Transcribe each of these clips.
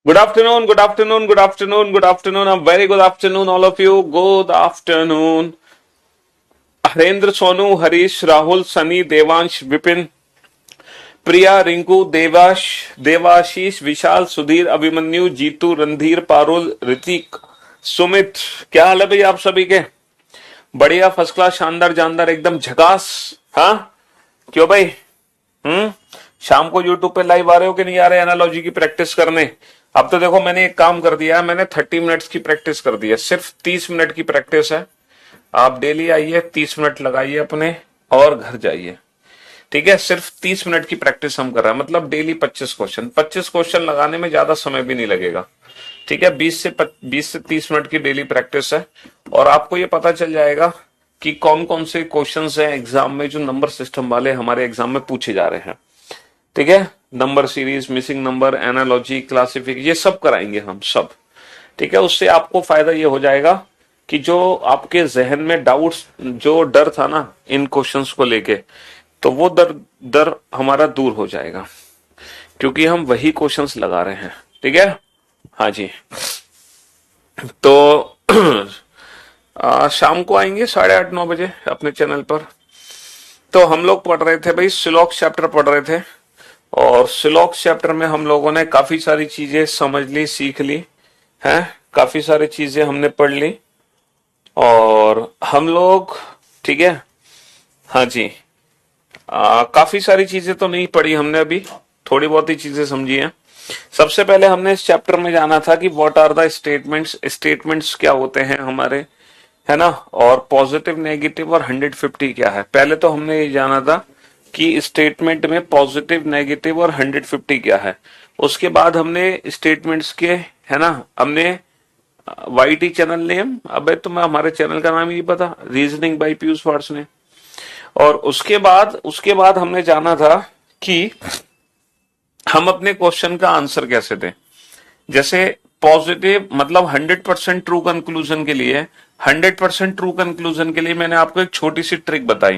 Good afternoon, good afternoon, good afternoon, good afternoon. A very good afternoon, all of you. Good afternoon. Harendra, Sonu, Harish, Rahul, Sunny, Devansh, Vipin, प्रिया, रिंकू, देवाश, देवाशीष, विशाल, सुधीर, अभिमन्यु, जीतू, रणधीर, पारुल, ऋतिक, सुमित। क्या हाल है भाई आप सभी के? बढ़िया, फर्स्ट क्लास, शानदार, जानदार, एकदम झकास। हाँ, क्यों भाई? हम्म। शाम को यूट्यूब पे लाइव आ रहे हो कि नहीं आ रहे एनालॉजी की प्रैक्टिस करने? अब तो देखो, मैंने एक काम कर दिया है, मैंने 30 मिनट्स की प्रैक्टिस कर दी है, सिर्फ 30 मिनट की प्रैक्टिस है। आप डेली आइए, 30 मिनट लगाइए अपने और घर जाइए। ठीक है, सिर्फ 30 मिनट की प्रैक्टिस हम कर रहे हैं, मतलब डेली 25 क्वेश्चन। 25 क्वेश्चन लगाने में ज्यादा समय भी नहीं लगेगा। ठीक है, 20 से 30 मिनट की डेली प्रैक्टिस है। और आपको ये पता चल जाएगा कि कौन कौन से क्वेश्चंस हैं एग्जाम में जो नंबर सिस्टम वाले हमारे एग्जाम में पूछे जा रहे हैं। ठीक है, number series, missing number, analogy, क्लासिफिक, ये सब कराएंगे हम सब। ठीक है, उससे आपको फायदा ये हो जाएगा कि जो आपके जहन में डाउट्स, जो डर था ना इन क्वेश्चंस को लेके, तो वो डर डर हमारा दूर हो जाएगा, क्योंकि हम वही क्वेश्चंस लगा रहे हैं। ठीक है, हाँ जी। तो शाम को आएंगे 8:30 9 बजे अपने चैनल पर। तो हम लोग पढ़ रहे थे भाई, सिलॉक्स चैप्टर पढ़ रहे थे। और सिलॉक्स चैप्टर में हम लोगों ने काफी सारी चीजें समझ ली, सीख ली हैं। काफी सारी चीजें हमने पढ़ ली। और हम लोग, ठीक है, हाँ जी, काफी सारी चीजें तो नहीं पढ़ी हमने अभी, थोड़ी बहुत ही चीजें समझी हैं। सबसे पहले हमने इस चैप्टर में जाना था कि what are the statements, statements क्या होते हैं हमारे, है ना। और पॉजिटिव, नेगेटिव और 150 क्या है। पहले तो हमने ये जाना था कि स्टेटमेंट में पॉजिटिव, नेगेटिव और 150 क्या है। उसके बाद हमने स्टेटमेंट्स के, है ना, हमने वाई टी चैनल नेम, अबे तुम्हें हमारे चैनल का नाम ही नहीं पता, रीजनिंग बाय पीयूष वार्स ने। और उसके बाद हमने जाना था कि हम अपने क्वेश्चन का आंसर कैसे दें। जैसे पॉजिटिव मतलब 100% ट्रू कंक्लूजन के लिए, 100% ट्रू कंक्लूजन के लिए मैंने आपको एक छोटी सी ट्रिक बताई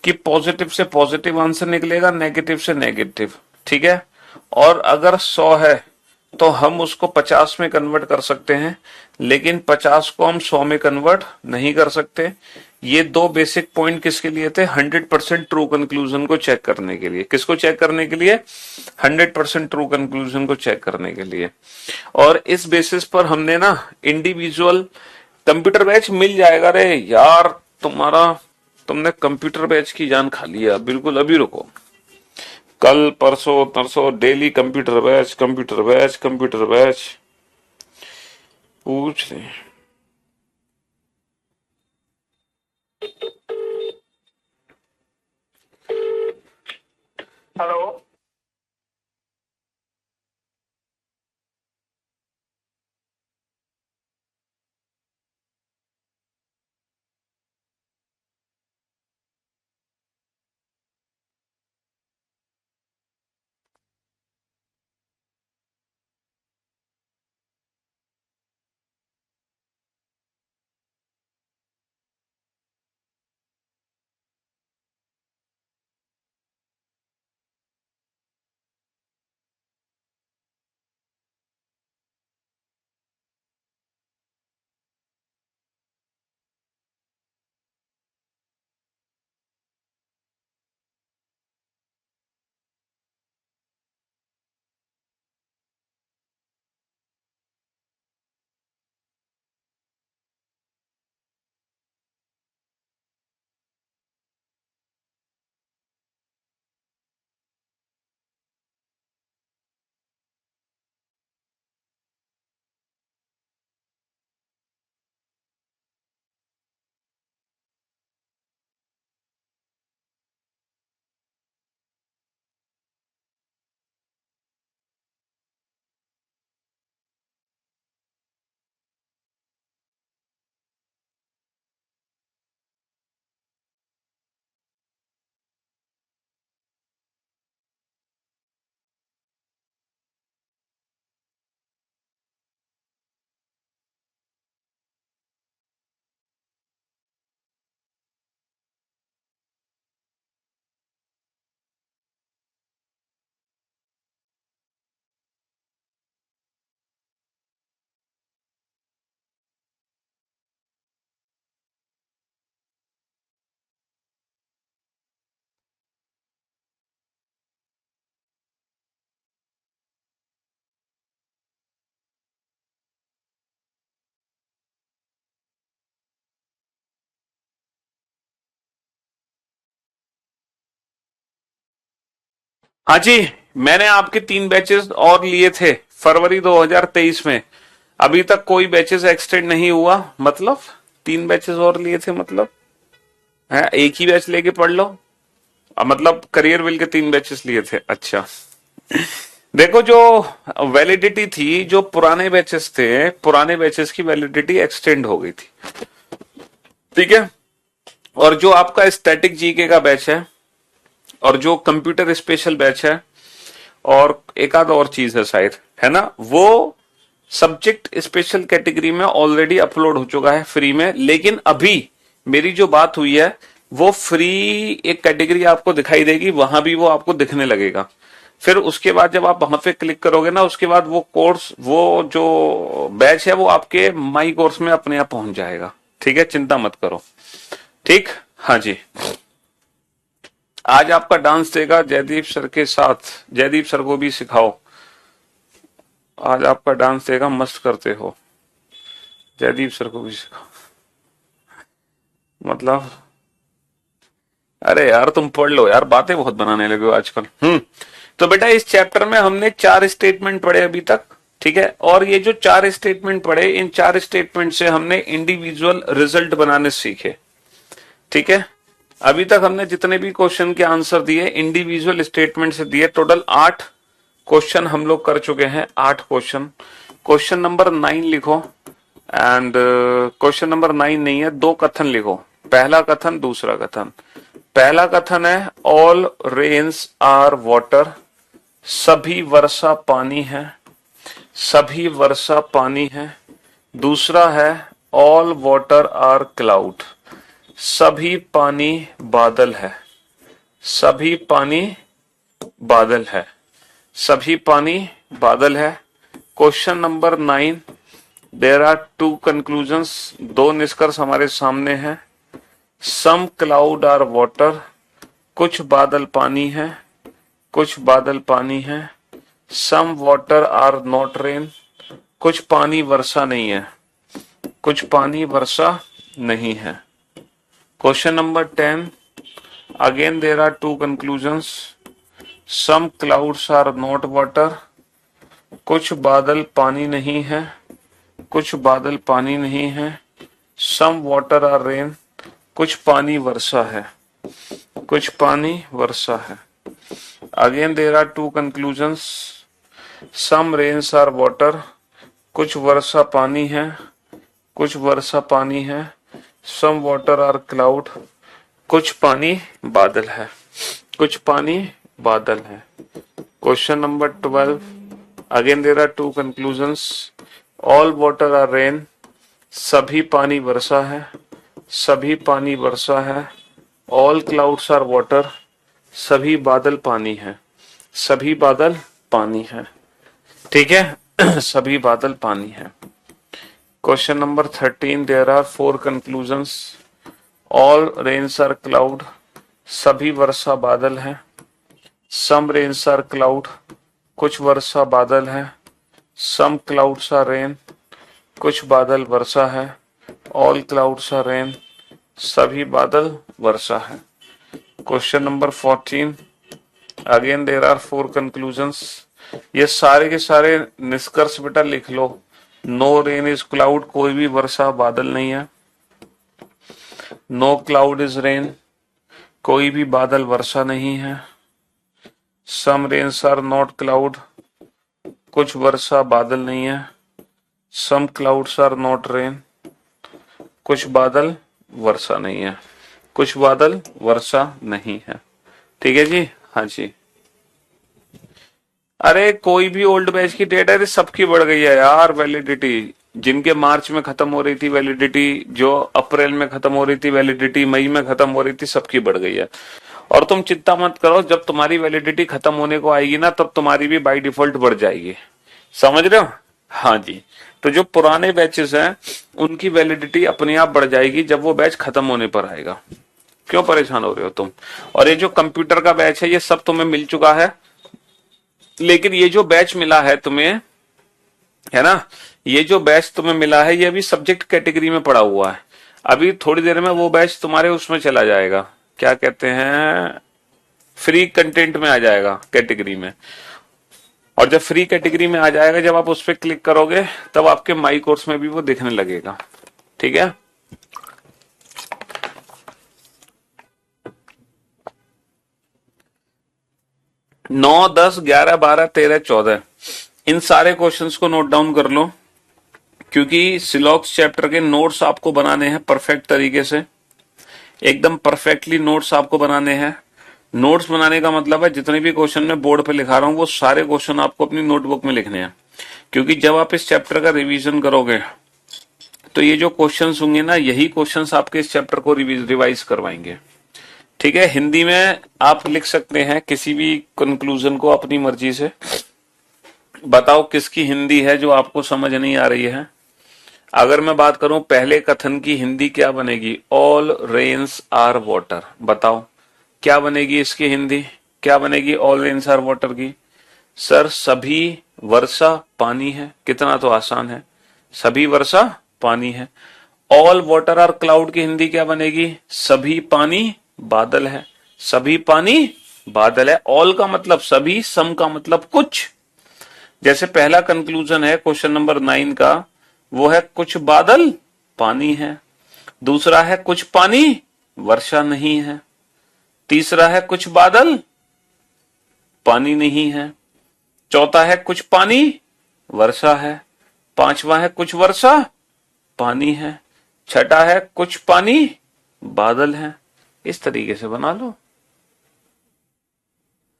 कि पॉजिटिव से पॉजिटिव आंसर निकलेगा, नेगेटिव से नेगेटिव। ठीक है, और अगर 100 है तो हम उसको 50 में कन्वर्ट कर सकते हैं, लेकिन 50 को हम 100 में कन्वर्ट नहीं कर सकते। ये दो बेसिक पॉइंट किसके लिए थे? 100% ट्रू कंक्लूजन को चेक करने के लिए। किसको चेक करने के लिए? 100% ट्रू कंक्लूजन को चेक करने के लिए। और इस बेसिस पर हमने ना इंडिविजुअल कंप्यूटर बैच मिल जाएगा। रे यार, तुम्हारा, तुमने कंप्यूटर बैच की जान खा लिया बिल्कुल। अभी रुको, कल परसों तरसों daily computer batch, computer batch, computer batch पूछ रहे। हेलो। हाँ जी, मैंने आपके 3 बैचेस और लिए थे फरवरी 2023 में। अभी तक कोई बैचेस एक्सटेंड नहीं हुआ, मतलब 3 बैचेस और लिए थे, मतलब है एक ही बैच लेके पढ़ लो। मतलब करियर विल के 3 बैचेस लिए थे। अच्छा, देखो जो वैलिडिटी थी, जो पुराने बैचेस थे, पुराने बैचेस की वैलिडिटी एक्सटेंड हो गई थी। ठीक है। और जो आपका स्टैटिक जीके का बैच है, और जो कंप्यूटर स्पेशल बैच है, और एक आध और चीज है शायद, है ना, वो सब्जेक्ट स्पेशल कैटेगरी में ऑलरेडी अपलोड हो चुका है फ्री में। लेकिन अभी मेरी जो बात हुई है, वो फ्री एक कैटेगरी आपको दिखाई देगी, वहां भी वो आपको दिखने लगेगा। फिर उसके बाद जब आप वहां पे क्लिक करोगे ना, उसके बाद वो कोर्स, वो जो बैच है, वो आपके माई कोर्स में अपने आप पहुंच जाएगा। ठीक है, चिंता मत करो। ठीक। हाँ जी। आज आपका डांस देगा जयदीप सर के साथ, जयदीप सर को भी सिखाओ। आज आपका डांस देगा, मस्त करते हो, जयदीप सर को भी सिखाओ। मतलब अरे यार तुम पढ़ लो यार, बातें बहुत बनाने लगे हो आजकल। तो बेटा इस चैप्टर में हमने 4 स्टेटमेंट पढ़े अभी तक। ठीक है, और ये जो 4 स्टेटमेंट पढ़े, इन 4 स्टेटमेंट से हमने इंडिविजुअल रिजल्ट बनाने सीखे। ठीक है, अभी तक हमने जितने भी क्वेश्चन के आंसर दिए इंडिविजुअल स्टेटमेंट से दिए। टोटल 8 क्वेश्चन हम लोग कर चुके हैं, 8 क्वेश्चन। क्वेश्चन नंबर 9 लिखो। एंड क्वेश्चन नंबर 9 नहीं है, 2 कथन लिखो। पहला कथन, दूसरा कथन। पहला कथन है ऑल रेन्स आर वाटर, सभी वर्षा पानी है, सभी वर्षा पानी है। दूसरा है ऑल वाटर आर क्लाउड, सभी पानी बादल है, सभी पानी बादल है, सभी पानी बादल है। Question number 9, there are 2 conclusions, 2 निष्कर्ष हमारे सामने हैं। सम क्लाउड आर वाटर, कुछ बादल पानी है, कुछ बादल पानी है। Some water are not rain, कुछ पानी वर्षा नहीं है, कुछ पानी वर्षा नहीं है। Question number 10, again there are 2 conclusions, some clouds are not water, कुछ बादल पानी नहीं है, कुछ बादल पानी नहीं है। सम वाटर आर रेन, कुछ पानी वर्षा है, कुछ पानी वर्षा है। Again there are 2 conclusions, some rains are water, कुछ वर्षा पानी है, कुछ वर्षा पानी है। सम वाटर आर क्लाउड, कुछ पानी बादल है, कुछ पानी बादल है। Question number 12, again there are 2 conclusions, all water are rain, सभी पानी वर्षा है, सभी पानी वर्षा है। ऑल क्लाउड्स आर वाटर, सभी बादल पानी है, सभी बादल पानी है। ठीक है, सभी बादल पानी है। Question number 13, there are 4 conclusions, all rains are cloud, सभी वर्षा बादल है, सम रेन्स आर क्लाउड, कुछ वर्षा बादल है। सम क्लाउड्स आर रेन, कुछ बादल वर्षा है। ऑल क्लाउड्स आर रेन, सभी बादल वर्षा है। Question number 14, again there are 4 conclusions, ये सारे के सारे निष्कर्ष बेटा लिख लो। नो रेन इज क्लाउड, कोई भी वर्षा बादल नहीं है। नो क्लाउड इज रेन, कोई भी बादल वर्षा नहीं है। Some rains are not cloud, कुछ वर्षा बादल नहीं है। सम क्लाउड्स आर नॉट रेन, कुछ बादल वर्षा नहीं है, कुछ बादल वर्षा नहीं है। ठीक है जी, हाँ जी। अरे कोई भी ओल्ड बैच की डेट है, सबकी बढ़ गई है यार वैलिडिटी। जिनके मार्च में खत्म हो रही थी वैलिडिटी, जो अप्रैल में खत्म हो रही थी वैलिडिटी, मई में खत्म हो रही थी, सबकी बढ़ गई है। और तुम चिंता मत करो, जब तुम्हारी वैलिडिटी खत्म होने को आएगी ना, तब तुम्हारी भी बाय डिफॉल्ट बढ़ जाएगी। समझ रहे हो? हाँ जी। तो जो पुराने बैचेस हैं उनकी वैलिडिटी अपने आप बढ़ जाएगी जब वो बैच खत्म होने पर आएगा। क्यों परेशान हो रहे हो तुम? और ये जो कंप्यूटर का बैच है ये सब तुम्हें मिल चुका है, लेकिन ये जो बैच मिला है तुम्हें, है ना, ये जो बैच तुम्हें मिला है ये अभी सब्जेक्ट कैटेगरी में पड़ा हुआ है। अभी थोड़ी देर में वो बैच तुम्हारे उसमें चला जाएगा, क्या कहते हैं, फ्री कंटेंट में आ जाएगा, कैटेगरी में। और जब फ्री कैटेगरी में आ जाएगा, जब आप उस पर क्लिक करोगे तब आपके माई कोर्स में भी वो दिखने लगेगा। ठीक है, 9, 10, 11, 12, 13, 14 इन सारे क्वेश्चंस को नोट डाउन कर लो, क्योंकि सिलॉक्स चैप्टर के नोट्स आपको बनाने हैं परफेक्ट तरीके से, एकदम परफेक्टली नोट्स आपको बनाने हैं। नोट्स बनाने का मतलब है जितने भी क्वेश्चन मैं बोर्ड पे लिखा रहा हूं वो सारे क्वेश्चन आपको अपनी नोटबुक में लिखने हैं, क्योंकि जब आप इस चैप्टर का रिवीजन करोगे तो ये जो क्वेश्चंस होंगे ना, यही क्वेश्चंस आपके इस चैप्टर को रिवाइज करवाएंगे। ठीक है, हिंदी में आप लिख सकते हैं किसी भी कंक्लूजन को अपनी मर्जी से। बताओ किसकी हिंदी है जो आपको समझ नहीं आ रही है। अगर मैं बात करूं पहले कथन की हिंदी क्या बनेगी, ऑल रेन्स आर वाटर। बताओ क्या बनेगी इसकी हिंदी, क्या बनेगी ऑल रेन्स आर वाटर की? सर सभी वर्षा पानी है। कितना तो आसान है, सभी वर्षा पानी है। ऑल वाटर आर क्लाउड की हिंदी क्या बनेगी? सभी पानी बादल है। सभी पानी बादल है। ऑल का मतलब सभी, सम का मतलब कुछ। जैसे पहला कंक्लूजन है क्वेश्चन नंबर 9 का, वो है कुछ बादल पानी है। दूसरा है कुछ पानी वर्षा नहीं है। तीसरा है कुछ बादल पानी नहीं है। चौथा है कुछ पानी वर्षा है। पांचवा है कुछ वर्षा पानी है। छठा है कुछ पानी बादल है। इस तरीके से बना लो।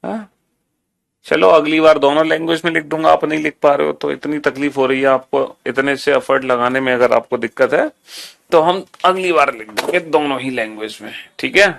हाँ? चलो अगली बार दोनों लैंग्वेज में लिख दूंगा, आप नहीं लिख पा रहे हो तो इतनी तकलीफ हो रही है आपको, इतने से एफर्ट लगाने में अगर आपको दिक्कत है तो हम अगली बार लिख देंगे दोनों ही लैंग्वेज में। ठीक है,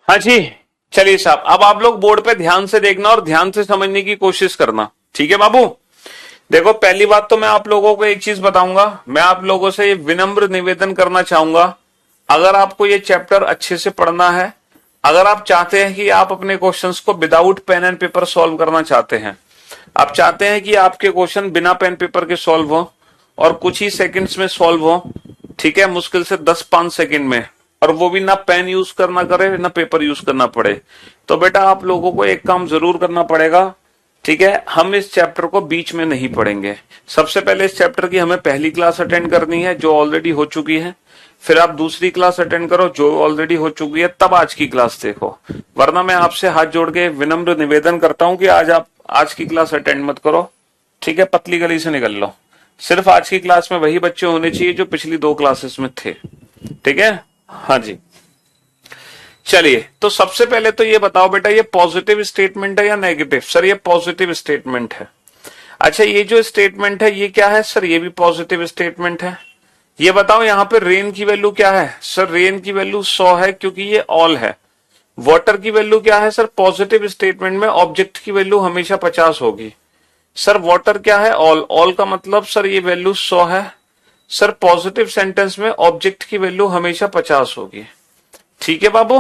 हाँ जी। चलिए साहब, अब आप लोग बोर्ड पे ध्यान से देखना और ध्यान से समझने की कोशिश करना। ठीक है बाबू, देखो पहली बात तो मैं आप लोगों को एक चीज बताऊंगा, मैं आप लोगों से ये विनम्र निवेदन करना चाहूंगा, अगर आपको ये चैप्टर अच्छे से पढ़ना है, अगर आप चाहते हैं कि आप अपने क्वेश्चंस को without pen and paper solve करना चाहते हैं, आप चाहते हैं कि आपके क्वेश्चन बिना पेन पेपर के सॉल्व हो और कुछ ही सेकंड्स में सॉल्व हो, ठीक है, मुश्किल से 10-5 सेकंड में, और वो भी ना पेन यूज करना करे ना पेपर यूज करना पड़े, तो बेटा आप लोगों को एक काम जरूर करना पड़ेगा। ठीक है, हम इस चैप्टर को बीच में नहीं पढ़ेंगे। सबसे पहले इस चैप्टर की हमें पहली क्लास अटेंड करनी है जो ऑलरेडी हो चुकी है, फिर आप दूसरी क्लास अटेंड करो जो ऑलरेडी हो चुकी है, तब आज की क्लास देखो। वरना मैं आपसे हाथ जोड़ के विनम्र निवेदन करता हूं कि आज आप आज की क्लास अटेंड मत करो। ठीक है, पतली गली से निकल लो। सिर्फ आज की क्लास में वही बच्चे होने चाहिए जो पिछली 2 क्लासेस में थे। ठीक है, हाँ जी। चलिए, तो सबसे पहले तो ये बताओ बेटा, ये पॉजिटिव स्टेटमेंट है या नेगेटिव? सर ये पॉजिटिव स्टेटमेंट है। अच्छा, ये जो स्टेटमेंट है ये क्या है? सर ये भी पॉजिटिव स्टेटमेंट है। ये बताओ यहाँ पे रेन की वैल्यू क्या है? सर रेन की वैल्यू 100 है क्योंकि ये ऑल है। वाटर की वैल्यू क्या है? सर पॉजिटिव स्टेटमेंट में ऑब्जेक्ट की वैल्यू हमेशा 50 होगी। सर वाटर क्या है? ऑल। ऑल का मतलब सर ये वैल्यू 100 है। सर पॉजिटिव सेंटेंस में ऑब्जेक्ट की वैल्यू हमेशा 50 होगी। ठीक है बाबू,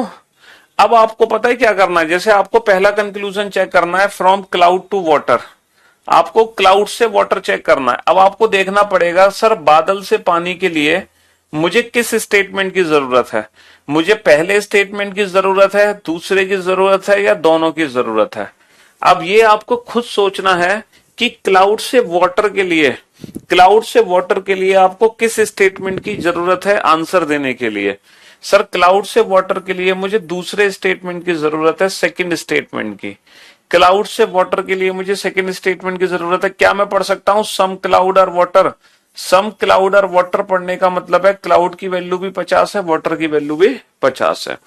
अब आपको पता है क्या करना है? जैसे आपको पहला कंक्लूजन चेक करना है फ्रॉम क्लाउड टू वाटर, आपको क्लाउड से वाटर चेक करना है। अब आपको देखना पड़ेगा सर बादल से पानी के लिए मुझे किस स्टेटमेंट की जरूरत है? मुझे पहले स्टेटमेंट की जरूरत है, दूसरे की जरूरत है, या दोनों की जरूरत है? अब ये आपको खुद सोचना है कि क्लाउड से वाटर के लिए आपको किस स्टेटमेंट की जरूरत है आंसर देने के लिए। सर क्लाउड से वाटर के लिए मुझे दूसरे स्टेटमेंट की जरूरत है, सेकंड स्टेटमेंट की। क्लाउड से वाटर के लिए मुझे सेकंड स्टेटमेंट की जरूरत है। क्या मैं पढ़ सकता हूं सम क्लाउड और वाटर? सम क्लाउड और वाटर पढ़ने का मतलब है क्लाउड की वैल्यू भी 50 है, वाटर की वैल्यू भी 50 है।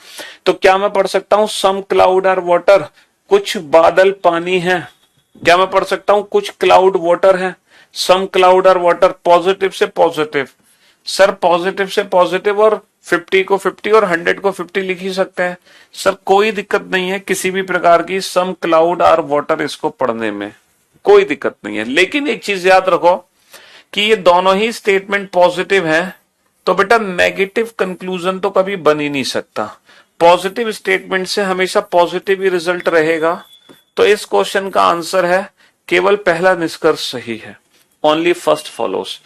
तो क्या मैं पढ़ सकता हूं सम क्लाउड और वाटर, कुछ बादल पानी है? क्या मैं पढ़ सकता हूं कुछ क्लाउड वाटर है? सम क्लाउड और वाटर, पॉजिटिव से पॉजिटिव। सर पॉजिटिव से पॉजिटिव और 50 को 50 और 100 को 50 लिख ही सकते हैं। सर कोई दिक्कत नहीं है किसी भी प्रकार की सम क्लाउड और वाटर इसको पढ़ने में, कोई दिक्कत नहीं है। लेकिन एक चीज याद रखो कि ये दोनों ही स्टेटमेंट पॉजिटिव है, तो बेटा नेगेटिव कंक्लूजन तो कभी बन ही नहीं सकता। पॉजिटिव स्टेटमेंट से हमेशा पॉजिटिव ही रिजल्ट रहेगा। तो इस क्वेश्चन का आंसर है केवल पहला निष्कर्ष सही है, ओनली फर्स्ट फॉलोस।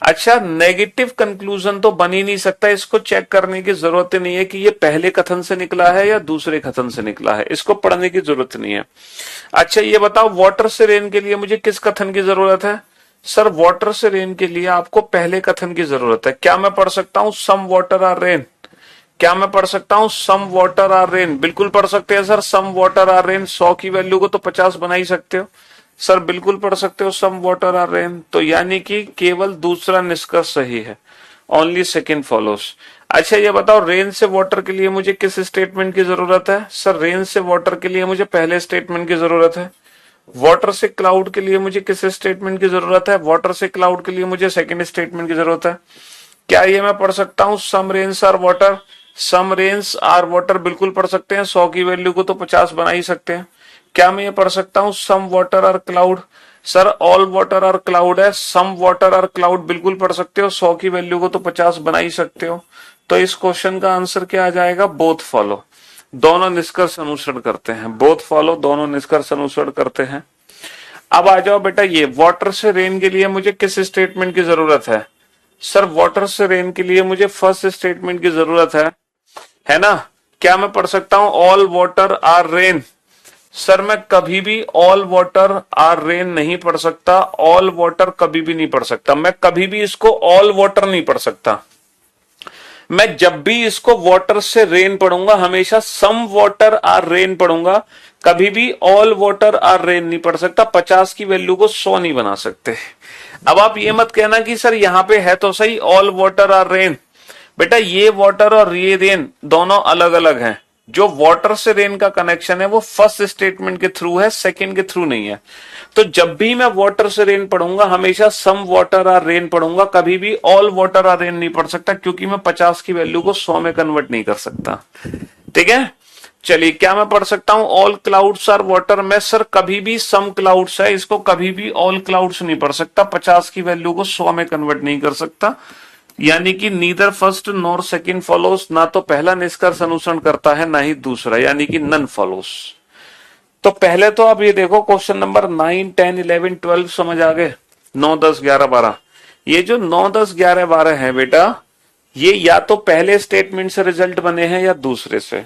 अच्छा, नेगेटिव कंक्लूजन तो बन ही नहीं सकता, इसको चेक करने की जरूरत नहीं है कि ये पहले कथन से निकला है या दूसरे कथन से निकला है, इसको पढ़ने की जरूरत नहीं है। अच्छा ये बताओ वाटर से रेन के लिए मुझे किस कथन की जरूरत है? सर वाटर से रेन के लिए आपको पहले कथन की जरूरत है। क्या मैं पढ़ सकता हूं सम वाटर आर रेन? क्या मैं पढ़ सकता हूं सम वाटर आर रेन? बिल्कुल पढ़ सकते हैं sir. Some water are rain 100 की वैल्यू को तो 50 बना ही सकते हो सर, बिल्कुल पढ़ सकते हो सम वाटर आर रेन। तो यानी कि केवल दूसरा निष्कर्ष सही है, ओनली सेकंड फॉलोस। अच्छा ये बताओ रेन से वाटर के लिए मुझे किस स्टेटमेंट की जरूरत है? सर रेन से वाटर के लिए मुझे पहले स्टेटमेंट की जरूरत है। वाटर से क्लाउड के लिए मुझे किस स्टेटमेंट की जरूरत है? वाटर से क्लाउड के लिए मुझे सेकंड स्टेटमेंट की जरूरत है। क्या ये मैं पढ़ सकता हूं some rains are water? Some rains are water बिल्कुल पढ़ सकते हैं, 100 की वैल्यू को तो 50 बना ही सकते हैं। क्या मैं ये पढ़ सकता हूं some water are cloud? Sir all water are cloud है, सम वाटर आर क्लाउड बिल्कुल पढ़ सकते हो, 100 की वैल्यू को तो 50 बना ही सकते हो। तो इस क्वेश्चन का आंसर क्या आ जाएगा? बोथ फॉलो, दोनों निष्कर्ष अनुसरण करते हैं। बोथ फॉलो, दोनों निष्कर्ष अनुसरण करते हैं। अब आ जाओ बेटा, ये वाटर से रेन के लिए मुझे किस स्टेटमेंट की जरूरत है? सर वाटर से रेन के लिए मुझे फर्स्ट स्टेटमेंट की जरूरत है ना? क्या मैं पढ़ सकता हूं all water are rain? Sir मैं कभी भी ऑल वाटर आर रेन नहीं पढ़ सकता, ऑल वाटर कभी भी नहीं पढ़ सकता। मैं कभी भी इसको ऑल वाटर नहीं पढ़ सकता। मैं जब भी इसको वाटर से रेन पढ़ूंगा हमेशा सम वाटर आर रेन पढ़ूंगा, कभी भी ऑल वाटर आर रेन नहीं पढ़ सकता। 50 की वैल्यू को 100 नहीं बना सकते। अब आप ये मत कहना कि सर यहां पे है तो सही ऑल वाटर आर रेन। बेटा ये वाटर और ये रेन दोनों अलग अलग हैं। जो वाटर से रेन का कनेक्शन है वो फर्स्ट स्टेटमेंट के थ्रू है, सेकंड के थ्रू नहीं है। तो जब भी मैं वाटर से रेन पढ़ूंगा हमेशा सम वाटर आर रेन पढ़ूंगा, कभी भी ऑल वाटर आर रेन नहीं पढ़ सकता, क्योंकि मैं 50 की वैल्यू को 100 में कन्वर्ट नहीं कर सकता। ठीक है, चलिए क्या मैं पढ़ सकता हूं ऑल क्लाउड्स आर वाटर? मैं सर कभी भी सम क्लाउड्स है, इसको कभी भी ऑल क्लाउड्स नहीं पढ़ सकता, 50 की वैल्यू को 100 में कन्वर्ट नहीं कर सकता। यानी कि neither first nor second follows, ना तो पहला निष्कर्ष अनुसरण करता है ना ही दूसरा, यानी कि नन फॉलोस। तो पहले तो आप ये देखो क्वेश्चन नंबर 9, 10, 11, 12 समझ आ गए। 9, 10, 11, 12, ये जो 9, 10, 11, 12 है बेटा, ये या तो पहले स्टेटमेंट से रिजल्ट बने हैं या दूसरे से।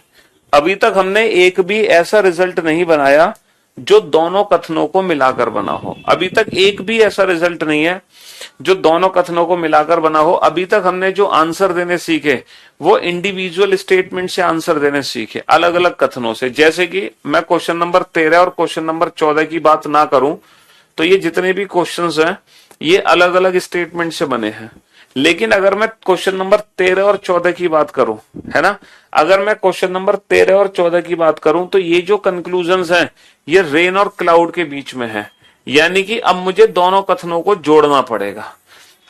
अभी तक हमने एक भी ऐसा रिजल्ट नहीं बनाया जो दोनों कथनों को मिलाकर बना हो। अभी तक एक भी ऐसा रिजल्ट नहीं है जो दोनों कथनों को मिलाकर बना हो। अभी तक हमने जो आंसर देने सीखे वो इंडिविजुअल स्टेटमेंट से आंसर देने सीखे, अलग अलग कथनों से। जैसे कि मैं क्वेश्चन नंबर 13 और क्वेश्चन नंबर 14 की बात ना करूं तो ये जितने भी क्वेश्चंस हैं ये अलग अलग स्टेटमेंट से बने हैं। लेकिन अगर मैं क्वेश्चन नंबर 13 और 14 की बात करूं, है ना, अगर मैं क्वेश्चन नंबर 13 और 14 की बात करूं तो ये जो कंक्लूजन्स हैं ये रेन और क्लाउड के बीच में है। यानी कि अब मुझे दोनों कथनों को जोड़ना पड़ेगा।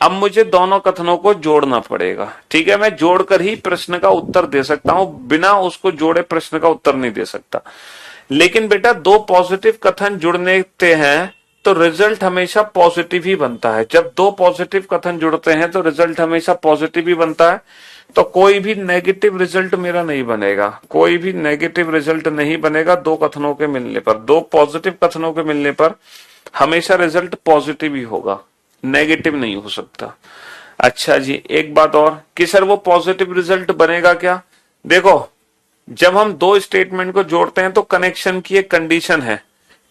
अब मुझे दोनों कथनों को जोड़ना पड़ेगा। ठीक है, मैं जोड़कर ही प्रश्न का उत्तर दे सकता हूं, बिना उसको जोड़े प्रश्न का उत्तर नहीं दे सकता। लेकिन बेटा दो पॉजिटिव कथन जुड़ने हैं तो रिजल्ट हमेशा पॉजिटिव ही बनता है। जब दो पॉजिटिव कथन जुड़ते हैं तो रिजल्ट हमेशा पॉजिटिव ही बनता है। तो कोई भी नेगेटिव रिजल्ट मेरा नहीं बनेगा, कोई भी नेगेटिव रिजल्ट नहीं बनेगा दो कथनों के मिलने पर। दो पॉजिटिव कथनों के मिलने पर हमेशा रिजल्ट पॉजिटिव ही होगा, नेगेटिव नहीं हो सकता। अच्छा जी, एक बात और कि सर वो पॉजिटिव रिजल्ट बनेगा क्या? देखो, जब हम दो स्टेटमेंट को जोड़ते हैं तो कनेक्शन की एक कंडीशन है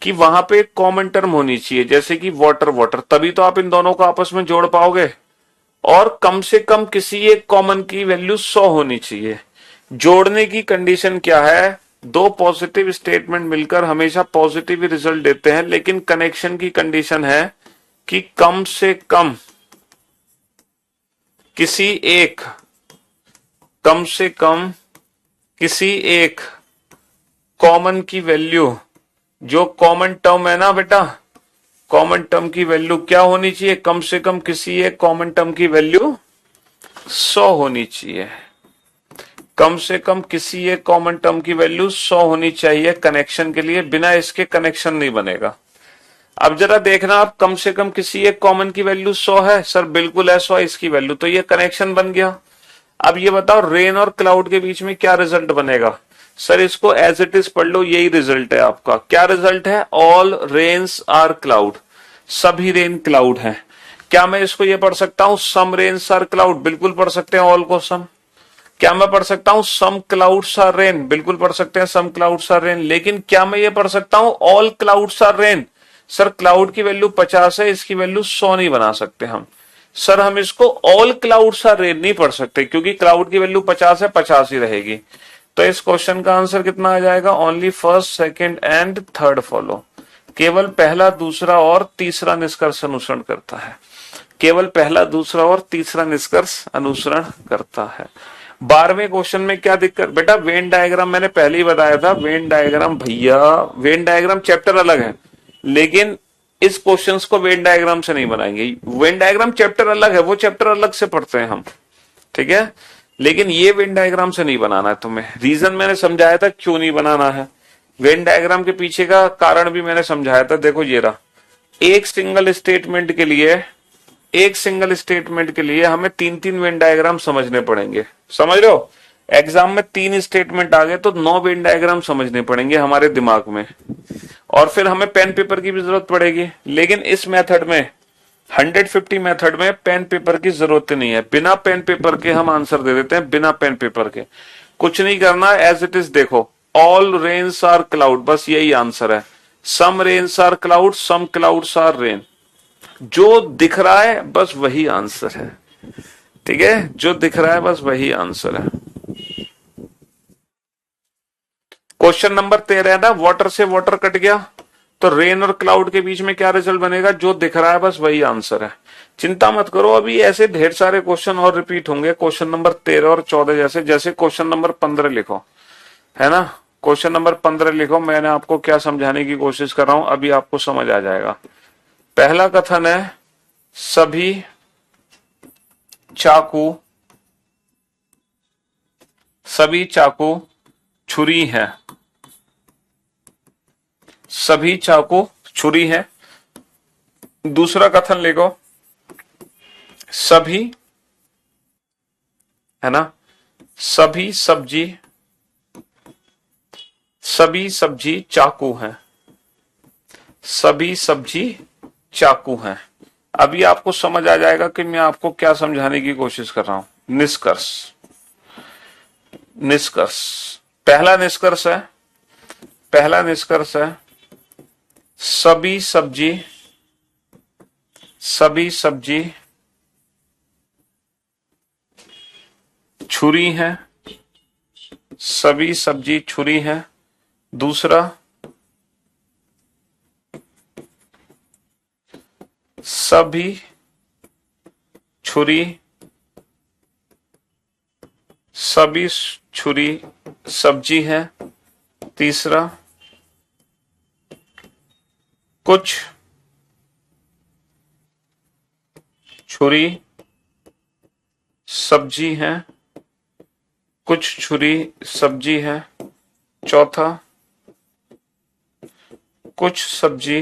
कि वहां पे एक कॉमन टर्म होनी चाहिए, जैसे कि वाटर वाटर, तभी तो आप इन दोनों को आपस में जोड़ पाओगे। और कम से कम किसी एक कॉमन की वैल्यू 100 होनी चाहिए। जोड़ने की कंडीशन क्या है? दो पॉजिटिव स्टेटमेंट मिलकर हमेशा पॉजिटिव ही रिजल्ट देते हैं, लेकिन कनेक्शन की कंडीशन है कि कम से कम किसी एक कम से कम किसी एक कॉमन की वैल्यू, जो कॉमन टर्म है ना बेटा, कॉमन टर्म की वैल्यू क्या होनी चाहिए? कम से कम किसी एक कॉमन टर्म की वैल्यू 100 होनी चाहिए। कम से कम किसी एक कॉमन टर्म की वैल्यू 100 होनी चाहिए कनेक्शन के लिए, बिना इसके कनेक्शन नहीं बनेगा। अब जरा देखना आप, कम से कम किसी एक कॉमन की वैल्यू 100 है सर, बिल्कुल है 100 इसकी वैल्यू, तो ये कनेक्शन बन गया। अब ये बताओ रेन और क्लाउड के बीच में क्या रिजल्ट बनेगा? सर इसको एज इट इज पढ़ लो, यही रिजल्ट है आपका। क्या रिजल्ट है? ऑल रेन्स आर क्लाउड, सभी रेन क्लाउड है। क्या मैं इसको ये पढ़ सकता हूं सम रेन्स आर क्लाउड? बिल्कुल पढ़ सकते हैं ऑल को सम। क्या मैं पढ़ सकता हूं सम क्लाउड्स आर रेन? बिल्कुल पढ़ सकते हैं सम क्लाउड्स आर रेन। लेकिन क्या मैं ये पढ़ सकता हूं all clouds are rain? Sir cloud की वैल्यू 50 है, इसकी वैल्यू 100 नहीं बना सकते हम। सर हम इसको ऑल क्लाउड्स आर रेन नहीं पढ़ सकते, क्योंकि क्लाउड की वैल्यू 50 है, 50 ही रहेगी। तो इस क्वेश्चन का आंसर कितना आ जाएगा? Only first second and third follow. केवल पहला, दूसरा और तीसरा निष्कर्ष अनुसरण करता है। केवल पहला, दूसरा और तीसरा निष्कर्ष अनुसरण करता है। 12वें क्वेश्चन में क्या दिक्कत बेटा? वेन डायग्राम मैंने पहले ही बताया था। वेन डायग्राम भैया, वेन डायग्राम चैप्टर अलग है, लेकिन इस क्वेश्चंस को वेन डायग्राम से नहीं बनाएंगे। वेन डायग्राम चैप्टर अलग है, वो चैप्टर अलग से पढ़ते हैं हम, ठीक है। लेकिन ये वेन डायग्राम से नहीं बनाना है तुम्हें। रीजन मैंने समझाया था क्यों नहीं बनाना है। वेन डायग्राम के पीछे का कारण भी मैंने समझाया था। देखो ये रहा, एक सिंगल स्टेटमेंट के लिए, एक सिंगल स्टेटमेंट के लिए हमें तीन तीन वेन डायग्राम समझने पड़ेंगे। समझ रहे हो? एग्जाम में 3 स्टेटमेंट आ गए तो 9 वेन डायग्राम समझने पड़ेंगे हमारे दिमाग में, और फिर हमें पेन पेपर की भी जरूरत पड़ेगी। लेकिन इस मेथड में, 150 मेथड में पेन पेपर की जरूरत नहीं है। बिना पेन पेपर के हम आंसर दे देते हैं, बिना पेन पेपर के। कुछ नहीं करना, एज इट इज देखो, ऑल रेन्स आर क्लाउड, बस यही आंसर है। Some rains are cloud, some clouds are rain. जो दिख रहा है बस वही आंसर है, ठीक है। जो दिख रहा है बस वही आंसर है। क्वेश्चन नंबर 13 है ना, वाटर से वाटर कट गया तो रेन और क्लाउड के बीच में क्या रिजल्ट बनेगा? जो दिख रहा है बस वही आंसर है। चिंता मत करो, अभी ऐसे ढेर सारे क्वेश्चन और रिपीट होंगे, क्वेश्चन नंबर 13 और 14 जैसे। जैसे क्वेश्चन नंबर 15 लिखो, है ना, क्वेश्चन नंबर 15 लिखो। मैंने आपको क्या समझाने की कोशिश कर रहा हूं, अभी आपको समझ आ जाएगा। पहला कथन है, सभी चाकू, सभी चाकू छुरी है। सभी चाकू छुरी है। दूसरा कथन लिखो, सभी, है ना, सभी सब्जी, सभी सब्जी चाकू है। सभी सब्जी चाकू है। अभी आपको समझ आ जाएगा कि मैं आपको क्या समझाने की कोशिश कर रहा हूं। निष्कर्ष, निष्कर्ष, पहला निष्कर्ष है, पहला निष्कर्ष है, सभी सब्जी, सभी सब्जी छुरी है। सभी सब्जी छुरी है। दूसरा, सभी छुरी, सभी छुरी सब्जी है। तीसरा, कुछ छुरी सब्जी है, कुछ छुरी सब्जी है। चौथा, कुछ सब्जी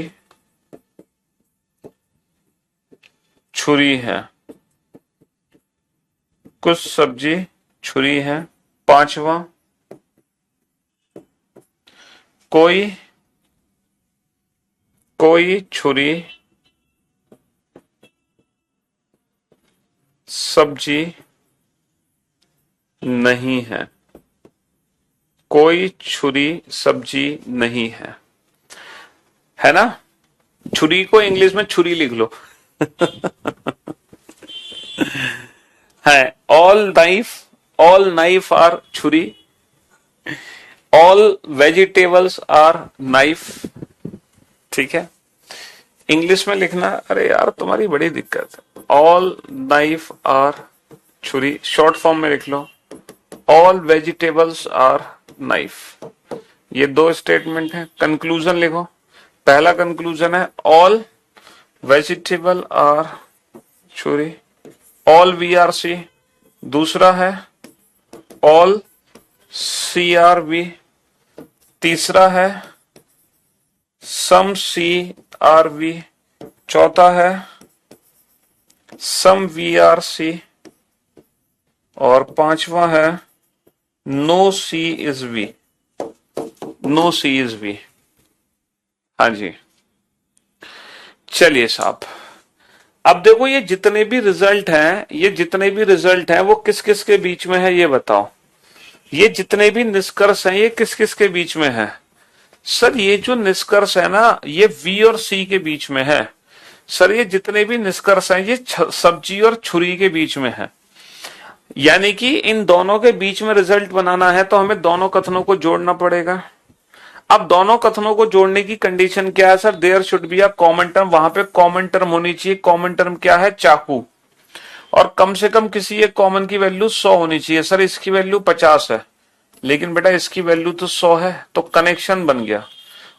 छुरी है, कुछ सब्जी छुरी है। पांचवा, कोई, कोई छुरी सब्जी नहीं है, कोई छुरी सब्जी नहीं है ना। छुरी को इंग्लिश में छुरी लिख लो। है ऑल नाइफ आर छुरी, ऑल वेजिटेबल्स आर नाइफ। ठीक है, इंग्लिश में लिखना, अरे यार तुम्हारी बड़ी दिक्कत है। ऑल नाइफ आर छुरी, शॉर्ट फॉर्म में लिख लो, ऑल वेजिटेबल्स आर नाइफ। ये दो स्टेटमेंट है। कंक्लूजन लिखो। पहला कंक्लूजन है ऑल वेजिटेबल आर छुरी, ऑल वी आर सी। दूसरा है ऑल सी आर वी। तीसरा है सम सी आर वी। चौथा है सम वी आर सी। और पांचवा है no C is V. No C is V. हाँ जी, चलिए साहब, अब देखो ये जितने भी रिजल्ट हैं वो किस किस के बीच में है ये बताओ। ये जितने भी निष्कर्ष हैं ये किस किस के बीच में है। सर ये जो निष्कर्ष है ना ये वी और सी के बीच में है। सर ये जितने भी निष्कर्ष हैं ये सब्जी और छुरी के बीच में है। यानी कि इन दोनों के बीच में रिजल्ट बनाना है तो हमें दोनों कथनों को जोड़ना पड़ेगा। अब दोनों कथनों को जोड़ने की कंडीशन क्या है sir? There should be a common term. वहां पे कॉमन टर्म होनी चाहिए। कॉमन टर्म क्या है? चाकू। और कम से कम किसी एक कॉमन की वैल्यू 100 होनी चाहिए। सर इसकी वैल्यू 50 है, लेकिन बेटा इसकी वैल्यू तो 100 है, तो कनेक्शन बन गया।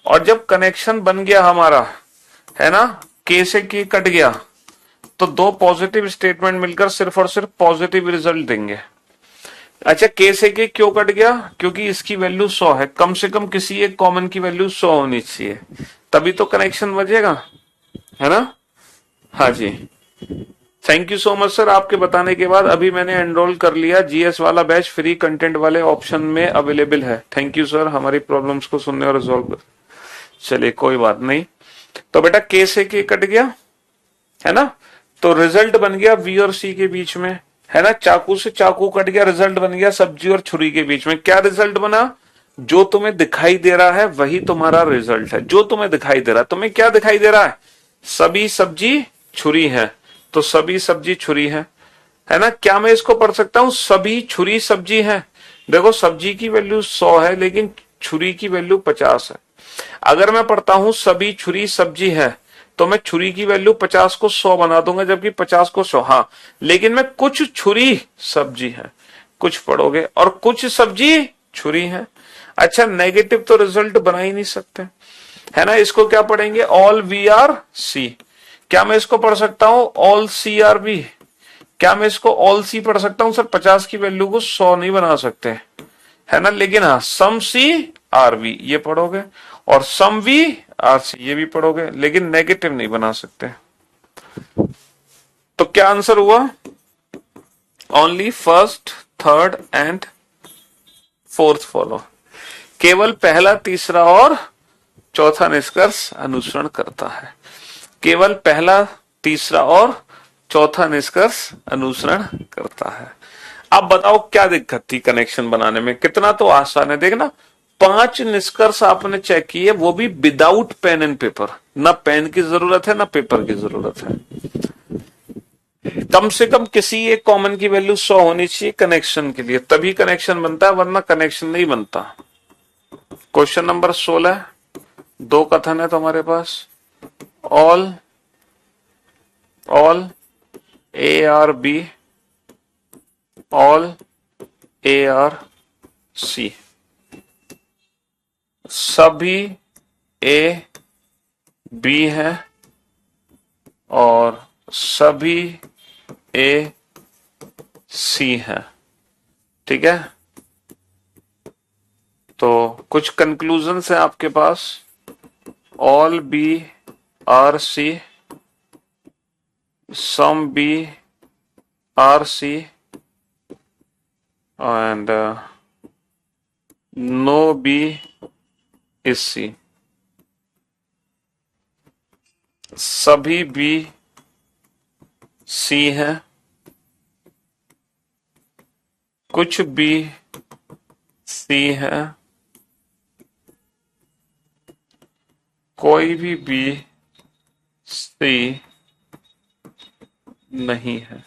और जब कनेक्शन बन गया हमारा, है ना, के से के कट गया, तो दो पॉजिटिव स्टेटमेंट मिलकर सिर्फ और सिर्फ पॉजिटिव रिजल्ट देंगे। अच्छा, के से के क्यों कट गया? क्योंकि इसकी वैल्यू 100 है। कम से कम किसी एक कॉमन की वैल्यू 100 होनी चाहिए, तभी तो कनेक्शन बचेगा, है ना। हाँ जी, thank you so much sir. आपके बताने के बाद अभी मैंने एनरोल कर लिया। जीएस वाला बैच फ्री कंटेंट वाले ऑप्शन में अवेलेबल है। थैंक यू सर, हमारी प्रॉब्लम्स को सुनने और रिजॉल्व कर। चलिए कोई बात नहीं। तो बेटा के से के कट गया, है ना, तो रिजल्ट बन गया वी और सी के बीच में, है ना। चाकू से चाकू कट गया, रिजल्ट बन गया सब्जी और छुरी के बीच में। क्या रिजल्ट बना? जो तुम्हें दिखाई दे रहा है वही तुम्हारा रिजल्ट है। जो तुम्हें दिखाई दे रहा है, तुम्हें क्या दिखाई दे रहा है? सभी सब्जी छुरी है, तो सभी सब्जी छुरी है ना। क्या मैं इसको पढ़ सकता हूं सभी छुरी सब्जी है? देखो सब्जी की वैल्यू 100 है, लेकिन छुरी की वैल्यू 50 है। अगर मैं पढ़ता हूं सभी छुरी सब्जी है, तो मैं छुरी की वैल्यू 50 को 100 बना दूंगा, जबकि 50 को 100। हाँ, लेकिन मैं कुछ छुरी सब्जी है, कुछ पढ़ोगे, और कुछ सब्जी छुरी है। अच्छा, नेगेटिव तो रिजल्ट बना ही नहीं सकते, है ना। इसको क्या पढ़ेंगे? All V are C. क्या मैं इसको पढ़ सकता हूं ऑल सी आर बी? क्या मैं इसको ऑल सी पढ़ सकता हूं? सर 50 की वैल्यू को 100 नहीं बना सकते, है ना। लेकिन हाँ, सम सी आर वी ये पढ़ोगे, और सम वी आर सी ये भी पढ़ोगे, लेकिन नेगेटिव नहीं बना सकते। तो क्या आंसर हुआ? Only first, third and fourth follow. केवल पहला, तीसरा और चौथा निष्कर्ष अनुसरण करता है। केवल पहला, तीसरा और चौथा निष्कर्ष अनुसरण करता है। अब बताओ क्या दिक्कत थी कनेक्शन बनाने में? कितना तो आसान है। देखना, 5 निष्कर्ष आपने चेक किए, वो भी विदाउट पेन एंड पेपर। ना पेन की जरूरत है ना पेपर की जरूरत है। कम से कम किसी एक कॉमन की वैल्यू 100 होनी चाहिए कनेक्शन के लिए, तभी कनेक्शन बनता है, वरना कनेक्शन नहीं बनता। क्वेश्चन नंबर 16, दो कथन है तुम्हारे पास। All A are B, all A are C. सभी ए बी है और सभी ए सी है। ठीक है, तो कुछ कंक्लूजन्स है आपके पास। All B are C, some B are C, and no B is C. सभी बी सी है कुछ बी सी है, कोई भी बी सी नहीं है,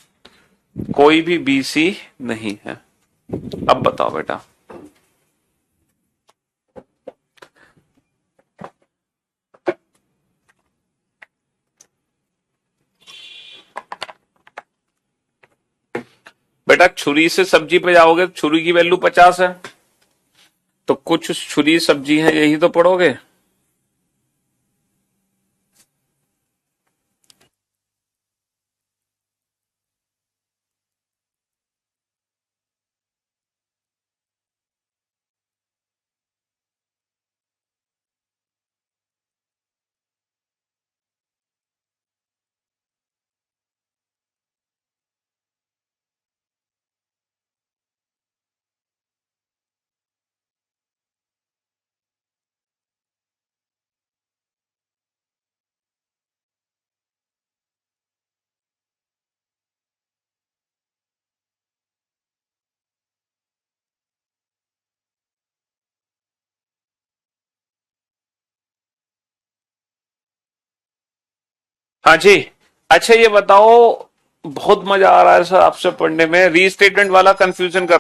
कोई भी बी सी नहीं है। अब बताओ बेटा। बेटा छुरी से सब्जी पे जाओगे तो छुरी की वैल्यू 50 है, तो कुछ छुरी सब्जी है, यही तो पढ़ोगे। हाँ जी। अच्छा ये बताओ, बहुत मजा आ रहा है सर आपसे पढ़ने में, रीस्टेटमेंट वाला कंफ्यूजन कर।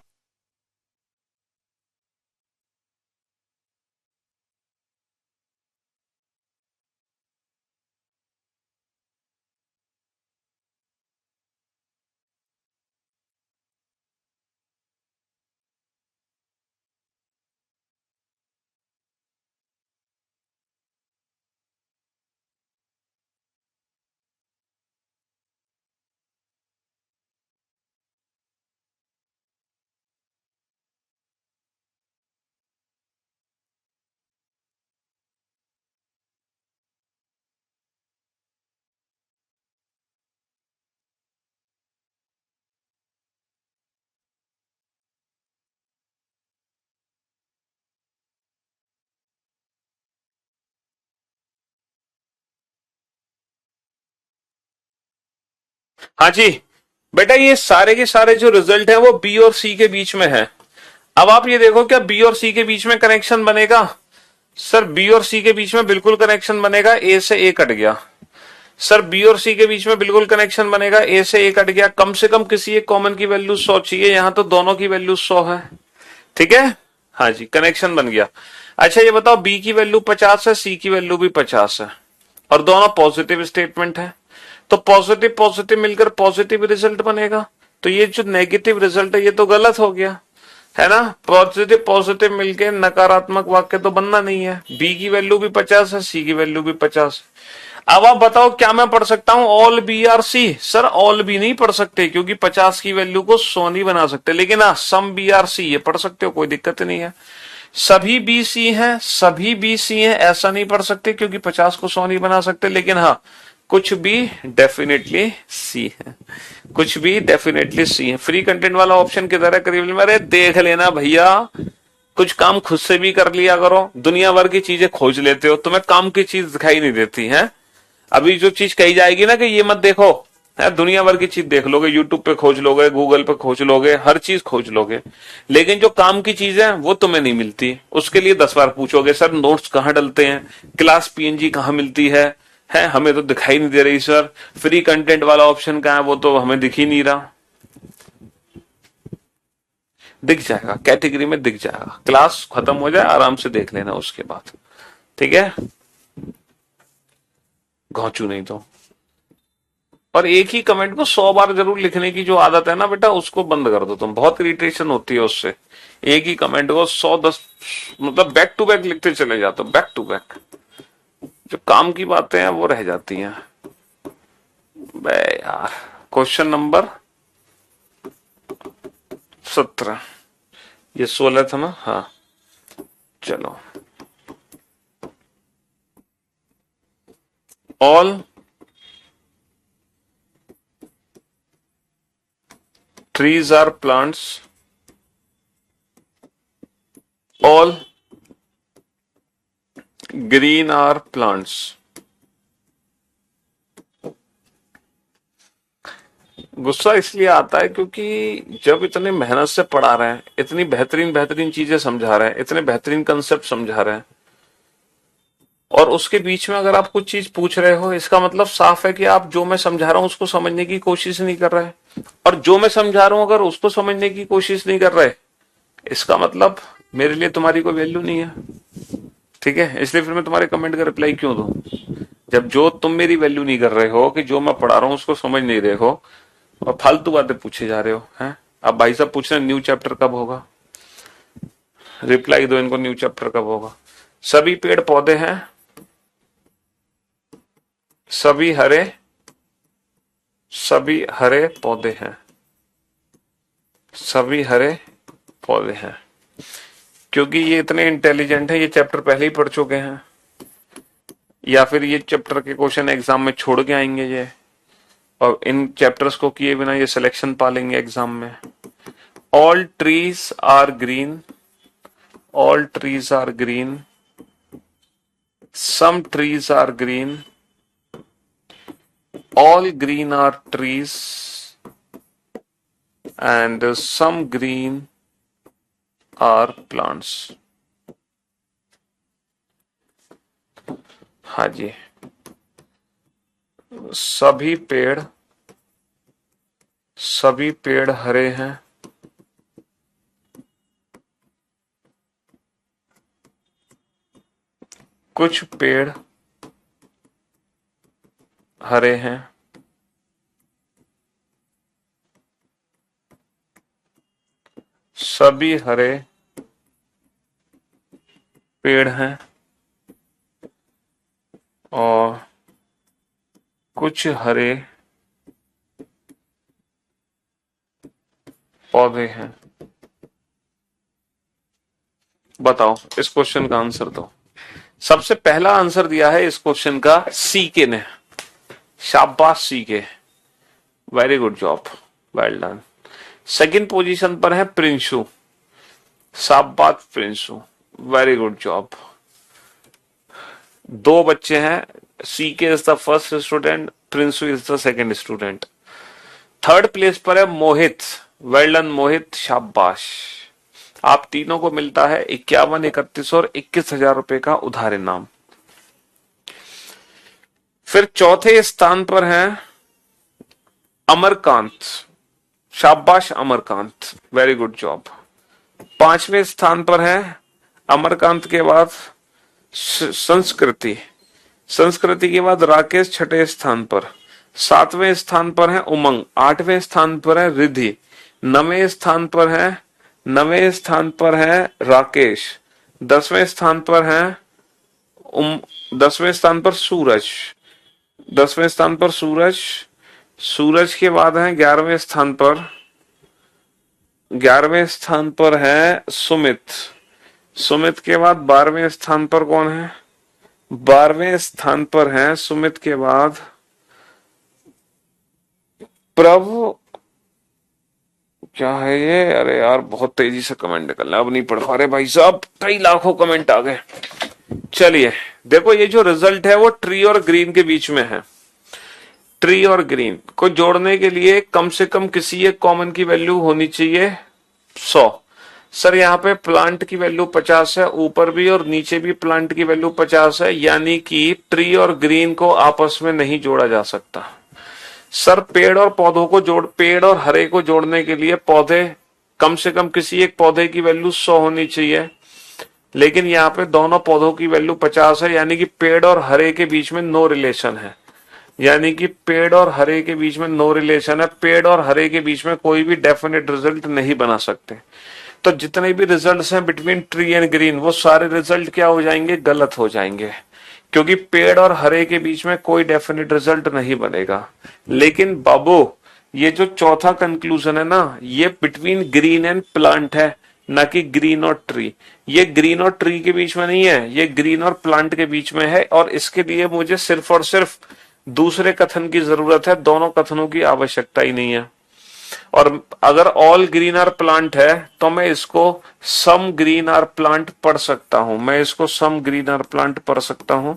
हाँ जी। बेटा ये सारे के सारे जो रिजल्ट है वो बी और सी के बीच में है। अब आप ये देखो, क्या बी और सी के बीच में कनेक्शन बनेगा? सर बी और सी के बीच में बिल्कुल कनेक्शन बनेगा, ए से ए कट गया। सर बी और सी के बीच में बिल्कुल कनेक्शन बनेगा, ए से ए कट गया। कम से कम किसी एक कॉमन की वैल्यू 100 चाहिए, यहां तो दोनों की वैल्यू 100 है। ठीक है, हाँ जी, कनेक्शन बन गया। अच्छा ये बताओ, बी की वैल्यू 50 है, सी की वैल्यू भी 50 है, और दोनों पॉजिटिव स्टेटमेंट है, तो पॉजिटिव पॉजिटिव मिलकर पॉजिटिव रिजल्ट बनेगा। तो ये जो नेगेटिव रिजल्ट है ये तो गलत हो गया, है ना। पॉजिटिव पॉजिटिव मिलके नकारात्मक वाक्य तो बनना नहीं है। बी की वैल्यू भी 50 है, सी की वैल्यू भी 50 है। अब आप बताओ क्या मैं पढ़ सकता हूं all B are C? Sir all B नहीं पढ़ सकते, क्योंकि 50 की वैल्यू को 100 नहीं बना सकते, लेकिन हाँ सम बी आर सी ये पढ़ सकते हो, कोई दिक्कत नहीं है। सभी बी सी हैं, सभी बी सी हैं ऐसा नहीं पढ़ सकते, क्योंकि 50 को 100 नहीं बना सकते, लेकिन हाँ कुछ भी डेफिनेटली सी है, कुछ भी डेफिनेटली सी है। फ्री कंटेंट वाला ऑप्शन किधर है? करीब मेरे देख लेना भैया, कुछ काम खुद से भी कर लिया करो। दुनिया भर की चीजें खोज लेते हो, तुम्हें काम की चीज दिखाई नहीं देती है। अभी जो चीज कही जाएगी ना कि ये मत देखो, है, दुनिया भर की चीज देख लोगे, यूट्यूब पे खोज लोगे, गूगल पे खोज लोगे, हर चीज खोज लोगे, लेकिन जो काम की चीज है वो तुम्हें नहीं मिलती। उसके लिए 10 बार पूछोगे सर नोट्स कहाँ डलते हैं, क्लास पीएनजी कहाँ मिलती है हमें तो दिखाई नहीं दे रही सर, फ्री कंटेंट वाला ऑप्शन कहाँ है, वो तो हमें दिख ही नहीं रहा। दिख जाएगा, कैटेगरी में दिख जाएगा, क्लास खत्म हो जाए आराम से देख लेना उसके बाद। ठीक है, घोंचू नहीं तो। और एक ही कमेंट को 100 बार जरूर लिखने की जो आदत है ना बेटा, उसको बंद कर दो तुम, बहुत इरिटेशन होती है उससे। एक ही कमेंट को 100-10 मतलब बैक टू बैक लिखते चले जाते हो, बैक टू बैक, जो काम की बातें हैं वो रह जाती हैं। बे यार, क्वेश्चन नंबर 17, ये 16 था ना? हाँ चलो। All trees are plants, all green are plants, गुस्सा इसलिए आता है क्योंकि जब इतने मेहनत से पढ़ा रहे हैं, इतनी बेहतरीन बेहतरीन चीजें समझा रहे हैं, इतने बेहतरीन कंसेप्ट समझा रहे हैं, और उसके बीच में अगर आप कुछ चीज पूछ रहे हो, इसका मतलब साफ है कि आप जो मैं समझा रहा हूं उसको समझने की कोशिश नहीं कर रहे। और जो मैं समझा रहा हूं अगर उसको समझने की कोशिश नहीं कर रहे, इसका मतलब मेरे लिए तुम्हारी कोई वैल्यू नहीं है। ठीक है, इसलिए फिर मैं तुम्हारे कमेंट का रिप्लाई क्यों दूं, जब जो तुम मेरी वैल्यू नहीं कर रहे हो, कि जो मैं पढ़ा रहा हूं उसको समझ नहीं रहे हो और फालतू बातें पूछे जा रहे हो हैं। अब भाई साहब पूछ रहे हैं न्यू चैप्टर कब होगा, रिप्लाई दो इनको, न्यू चैप्टर कब होगा। सभी पेड़ पौधे हैं, सभी हरे, सभी हरे पौधे हैं, सभी हरे पौधे हैं। क्योंकि ये इतने इंटेलिजेंट है, ये चैप्टर पहले ही पढ़ चुके हैं, या फिर ये चैप्टर के क्वेश्चन एग्जाम में छोड़ के आएंगे ये, और इन चैप्टर्स को किए बिना ये सिलेक्शन पा लेंगे एग्जाम में। All trees are green, all trees are green, some trees are green, all green are trees and some green are plants। हाँ जी, सभी पेड़ हरे हैं, कुछ पेड़ हरे हैं, सभी हरे पेड़ हैं, और कुछ हरे पौधे हैं। बताओ इस क्वेश्चन का आंसर दो। सबसे पहला आंसर दिया है इस क्वेश्चन का सीके ने, शाबाश CK, very good job, well done. Second position पर है प्रिंशु, शाबाश प्रिंशु, वेरी गुड जॉब। दो बच्चे हैं, CK is the first student, Prinshu is the second student. Third place पर है मोहित, वेल डन मोहित, शाबाश। आप तीनों को मिलता है 51, 31 और 21,000 रुपए का उधार इनाम। फिर चौथे स्थान पर है अमरकांत, शाबाश अमरकांत, वेरी गुड जॉब। पांचवें स्थान पर है अमरकांत के बाद संस्कृति, संस्कृति के बाद राकेश छठे स्थान पर। सातवें स्थान पर है उमंग, आठवें स्थान पर है रिद्धि, नवें स्थान पर है राकेश, 10वें स्थान पर है 10वें स्थान पर सूरज, 10वें स्थान पर सूरज। सूरज के बाद है 11वें स्थान पर, 11वें स्थान पर है सुमित, सुमित के बाद 12वें स्थान पर कौन है, 12वें स्थान पर है सुमित के बाद प्रभु, क्या है ये, अरे यार बहुत तेजी से कमेंट निकल रहा है, अब नहीं पढ़ पा रहे भाई साहब, कई लाखों कमेंट आ गए। चलिए देखो, ये जो रिजल्ट है वो ट्री और ग्रीन के बीच में है। ट्री और ग्रीन को जोड़ने के लिए कम से कम किसी एक कॉमन की वैल्यू होनी चाहिए 100। सर यहाँ पे प्लांट की वैल्यू 50 है, ऊपर भी और नीचे भी प्लांट की वैल्यू 50 है, यानी कि ट्री और ग्रीन को आपस में नहीं जोड़ा जा सकता। सर पेड़ और पौधों को पेड़ और हरे को जोड़ने के लिए पौधे, कम से कम किसी एक पौधे की वैल्यू 100 होनी चाहिए, लेकिन यहाँ पे दोनों पौधों की वैल्यू 50 है, यानी कि पेड़ और हरे के बीच में नो रिलेशन है, यानी कि पेड़ और हरे के बीच में नो रिलेशन है। पेड़ और हरे के बीच में कोई भी डेफिनेट रिजल्ट नहीं बना सकते। तो जितने भी रिजल्ट्स हैं बिटवीन ट्री एंड ग्रीन, वो सारे रिजल्ट क्या हो जाएंगे, गलत हो जाएंगे, क्योंकि पेड़ और हरे के बीच में कोई डेफिनेट रिजल्ट नहीं बनेगा। लेकिन बाबू, ये जो चौथा कंक्लूजन है ना, ये बिटवीन ग्रीन एंड प्लांट है, ना कि ग्रीन और ट्री। ये ग्रीन और ट्री के बीच में नहीं है, ये ग्रीन और प्लांट के बीच में है, और इसके लिए मुझे सिर्फ और सिर्फ दूसरे कथन की जरूरत है, दोनों कथनों की आवश्यकता ही नहीं है। और अगर ऑल ग्रीन आर प्लांट है तो मैं इसको सम ग्रीन आर प्लांट पढ़ सकता हूं, मैं इसको सम ग्रीन आर प्लांट पढ़ सकता हूं।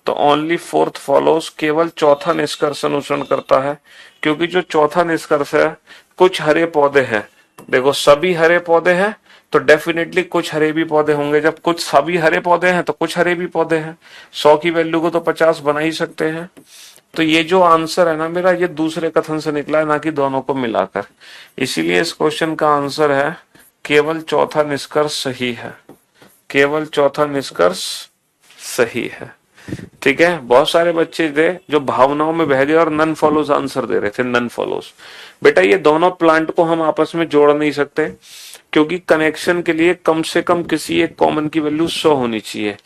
तो ओनली फोर्थ फॉलोज, केवल चौथा निष्कर्ष अनुसरण करता है, क्योंकि जो चौथा निष्कर्ष है, कुछ हरे पौधे हैं, देखो सभी हरे पौधे हैं तो डेफिनेटली कुछ हरे भी पौधे होंगे, जब कुछ सभी हरे पौधे हैं तो कुछ हरे भी पौधे हैं, 100 की वैल्यू को तो 50 बना ही सकते हैं। तो ये जो आंसर है ना मेरा, ये दूसरे कथन से निकला है, ना कि दोनों को मिलाकर। इसीलिए इस क्वेश्चन का आंसर है केवल चौथा निष्कर्ष सही है, केवल चौथा निष्कर्ष सही है। ठीक है, बहुत सारे बच्चे थे जो भावनाओं में बह गए और नन फॉलोज आंसर दे रहे थे, नन फॉलोज। बेटा ये दोनों प्लांट को हम आपस में जोड़ नहीं सकते, क्योंकि कनेक्शन के लिए कम से कम किसी एक कॉमन की वैल्यू 100 होनी चाहिए,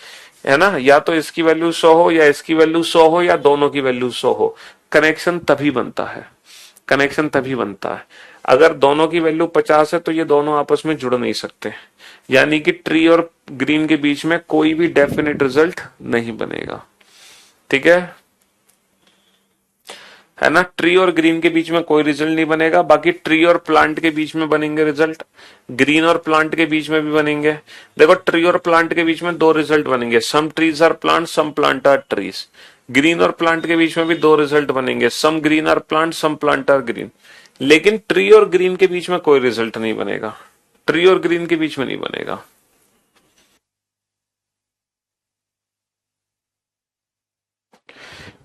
है ना, या तो इसकी वैल्यू 100 हो या इसकी वैल्यू 100 हो या दोनों की वैल्यू 100 हो, कनेक्शन तभी बनता है, कनेक्शन तभी बनता है। अगर दोनों की वैल्यू 50 है तो ये दोनों आपस में जुड़ नहीं सकते, यानी कि ट्री और ग्रीन के बीच में कोई भी डेफिनेट रिजल्ट नहीं बनेगा। ठीक है ना, ट्री और ग्रीन के बीच में कोई रिजल्ट नहीं बनेगा, बाकी ट्री और प्लांट के बीच में बनेंगे रिजल्ट, ग्रीन और प्लांट के बीच में भी बनेंगे। देखो ट्री और प्लांट के बीच में दो रिजल्ट बनेंगे, some trees are plant, some plant are trees. Green और प्लांट के बीच में भी दो रिजल्ट बनेंगे, some green are plant, some plant are green. लेकिन ट्री और ग्रीन के बीच में कोई रिजल्ट नहीं बनेगा, ट्री और ग्रीन के बीच में नहीं बनेगा।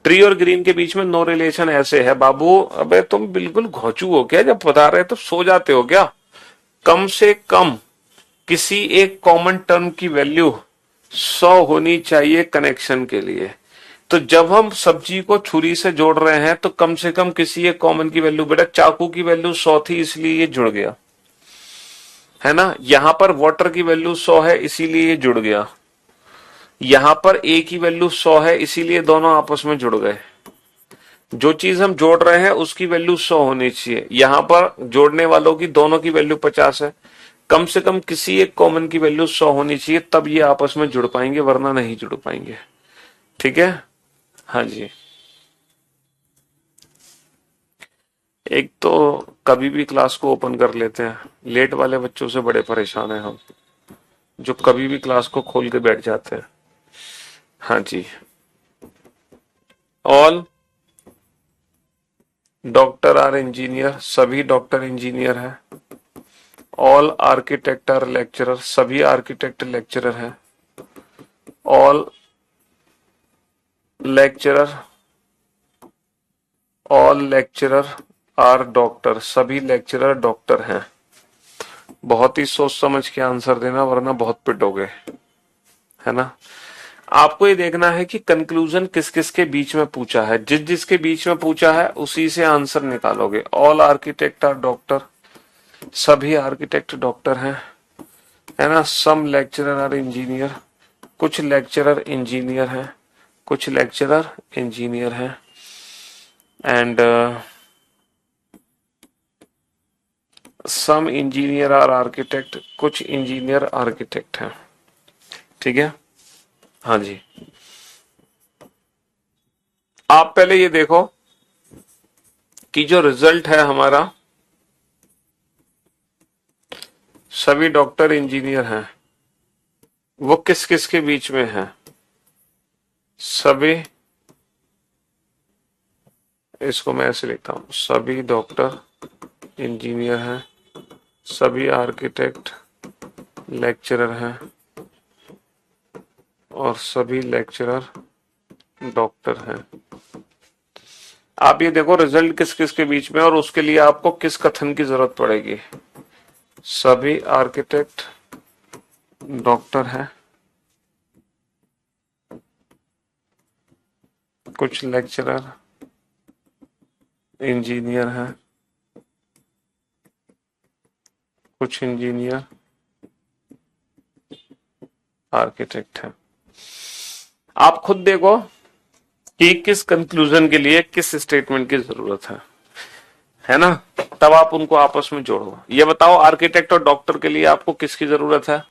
ट्री और ग्रीन के बीच में नो रिलेशन ऐसे है बाबू, अबे तुम बिल्कुल घोंचू हो क्या, जब बता रहे तो सो जाते हो क्या। कम से कम किसी एक कॉमन टर्म की वैल्यू 100 होनी चाहिए कनेक्शन के लिए। तो जब हम सब्जी को छुरी से जोड़ रहे हैं तो कम से कम किसी एक कॉमन की वैल्यू, बेटा चाकू की वैल्यू 100 थी इसलिए ये जुड़ गया, है ना, यहां पर वाटर की वैल्यू 100 है इसीलिए ये जुड़ गया, यहां पर ए की वैल्यू 100 है इसीलिए दोनों आपस में जुड़ गए। जो चीज हम जोड़ रहे हैं उसकी वैल्यू 100 होनी चाहिए, यहां पर जोड़ने वालों की दोनों की वैल्यू 50 है, कम से कम किसी एक कॉमन की वैल्यू 100 होनी चाहिए, तब ये आपस में जुड़ पाएंगे, वरना नहीं जुड़ पाएंगे। ठीक है, हाँ जी। एक तो कभी भी क्लास को ओपन कर लेते हैं, लेट वाले बच्चों से बड़े परेशान हैं हम, जो कभी भी क्लास को खोल के बैठ जाते हैं। हाँ जी, ऑल डॉक्टर आर इंजीनियर, सभी डॉक्टर इंजीनियर हैं। ऑल आर्किटेक्ट आर लेक्चरर, सभी आर्किटेक्ट लेक्चरर हैं। All lecturer, all lecturer are doctor, सभी लेक्चरर डॉक्टर हैं। बहुत ही सोच समझ के आंसर देना, वरना बहुत पिटोगे, है ना। आपको ये देखना है कि कंक्लूजन किस किस के बीच में पूछा है, जिस जिसके बीच में पूछा है उसी से आंसर निकालोगे। ऑल आर्किटेक्ट आर डॉक्टर, सभी आर्किटेक्ट डॉक्टर हैं, है ना। सम लेक्चरर आर इंजीनियर, कुछ लेक्चरर इंजीनियर हैं, कुछ लेक्चरर इंजीनियर हैं। And some engineer are architect, कुछ इंजीनियर आर्किटेक्ट हैं। ठीक है, हाँ जी। आप पहले ये देखो कि जो रिजल्ट है हमारा, सभी डॉक्टर इंजीनियर हैं, वो किस किस के बीच में है। सभी, इसको मैं ऐसे लिखता हूं, सभी डॉक्टर इंजीनियर हैं, सभी आर्किटेक्ट लेक्चरर हैं और सभी लेक्चरर डॉक्टर हैं। आप ये देखो रिजल्ट किस किस के बीच में, और उसके लिए आपको किस कथन की जरूरत पड़ेगी। सभी आर्किटेक्ट डॉक्टर हैं, कुछ लेक्चरर इंजीनियर हैं, कुछ इंजीनियर आर्किटेक्ट हैं। आप खुद देखो कि किस कंक्लूजन के लिए किस स्टेटमेंट की जरूरत है ना, तब आप उनको आपस में जोड़ो। ये बताओ आर्किटेक्ट और डॉक्टर के लिए आपको किसकी जरूरत है।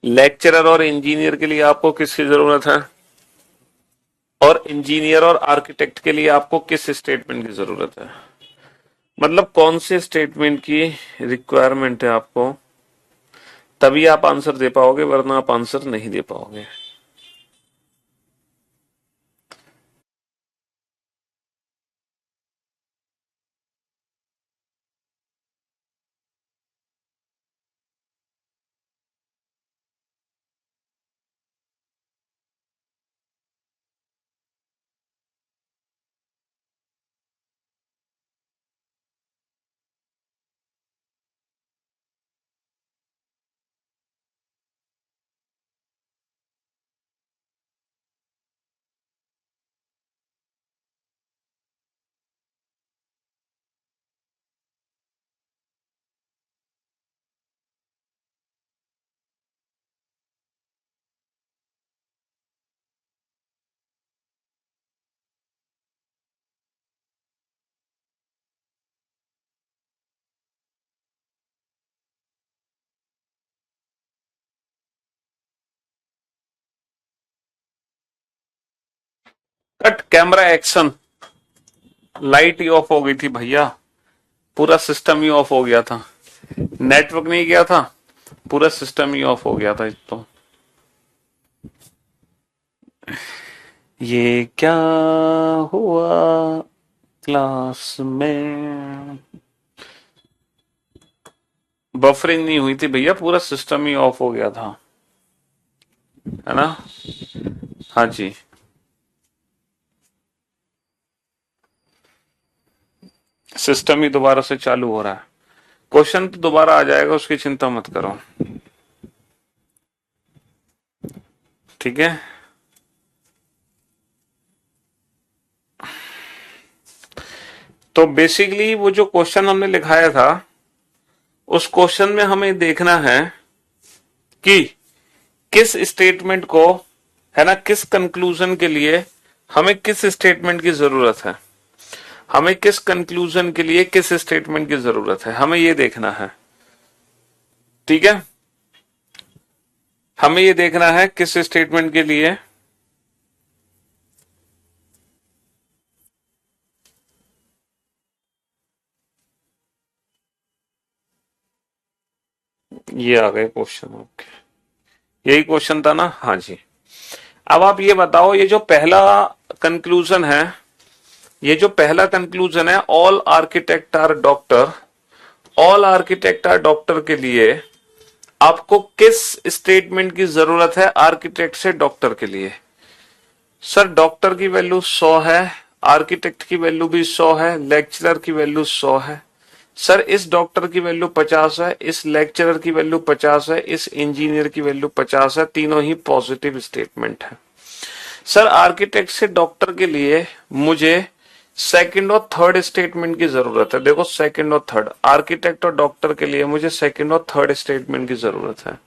लेक्चरर और इंजीनियर के लिए आपको किसकी जरूरत है, और इंजीनियर और आर्किटेक्ट के लिए आपको किस स्टेटमेंट की जरूरत है। मतलब कौन से स्टेटमेंट की रिक्वायरमेंट है आपको, तभी आप आंसर दे पाओगे, वरना आप आंसर नहीं दे पाओगे। Cut camera action. Light he of हो गई थी भैया, पूरा सिस्टम ही ऑफ हो गया था। नेटवर्क नहीं गया था, पूरा सिस्टम ही ऑफ हो गया था। तो ये क्या हुआ क्लास में? बफरिंग नहीं हुई थी भैया, पूरा सिस्टम ही ऑफ हो गया था, है ना। हाँ जी। सिस्टम ही दोबारा से चालू हो रहा है। क्वेश्चन तो दोबारा आ जाएगा, उसकी चिंता मत करो। ठीक है। तो बेसिकली वो जो क्वेश्चन हमने लिखाया था, उस क्वेश्चन में हमें देखना है कि किस स्टेटमेंट को, है ना, किस कंक्लूजन के लिए हमें किस स्टेटमेंट की जरूरत है। हमें किस कंक्लूजन के लिए किस स्टेटमेंट की जरूरत है, हमें ये देखना है। ठीक है। हमें ये देखना है किस स्टेटमेंट के लिए ये आ गए क्वेश्चन। ओके, यही क्वेश्चन था ना। हाँ जी। अब आप ये बताओ, ये जो पहला कंक्लूजन है, ये जो पहला कंक्लूजन है, all architect are doctor, all architect are doctor के लिए आपको किस स्टेटमेंट की जरूरत है आर्किटेक्ट से डॉक्टर के लिए? सर डॉक्टर की वैल्यू 100 है, आर्किटेक्ट की वैल्यू भी 100 है, लेक्चरर की वैल्यू 100 है। सर इस डॉक्टर की वैल्यू 50 है, इस लेक्चरर की वैल्यू 50 है, इस इंजीनियर की वैल्यू 50 है। तीनों ही पॉजिटिव स्टेटमेंट है। सर आर्किटेक्ट से डॉक्टर के लिए मुझे सेकंड और थर्ड स्टेटमेंट की जरूरत है। देखो सेकंड और थर्ड, आर्किटेक्ट और डॉक्टर के लिए मुझे सेकंड और थर्ड स्टेटमेंट की जरूरत है।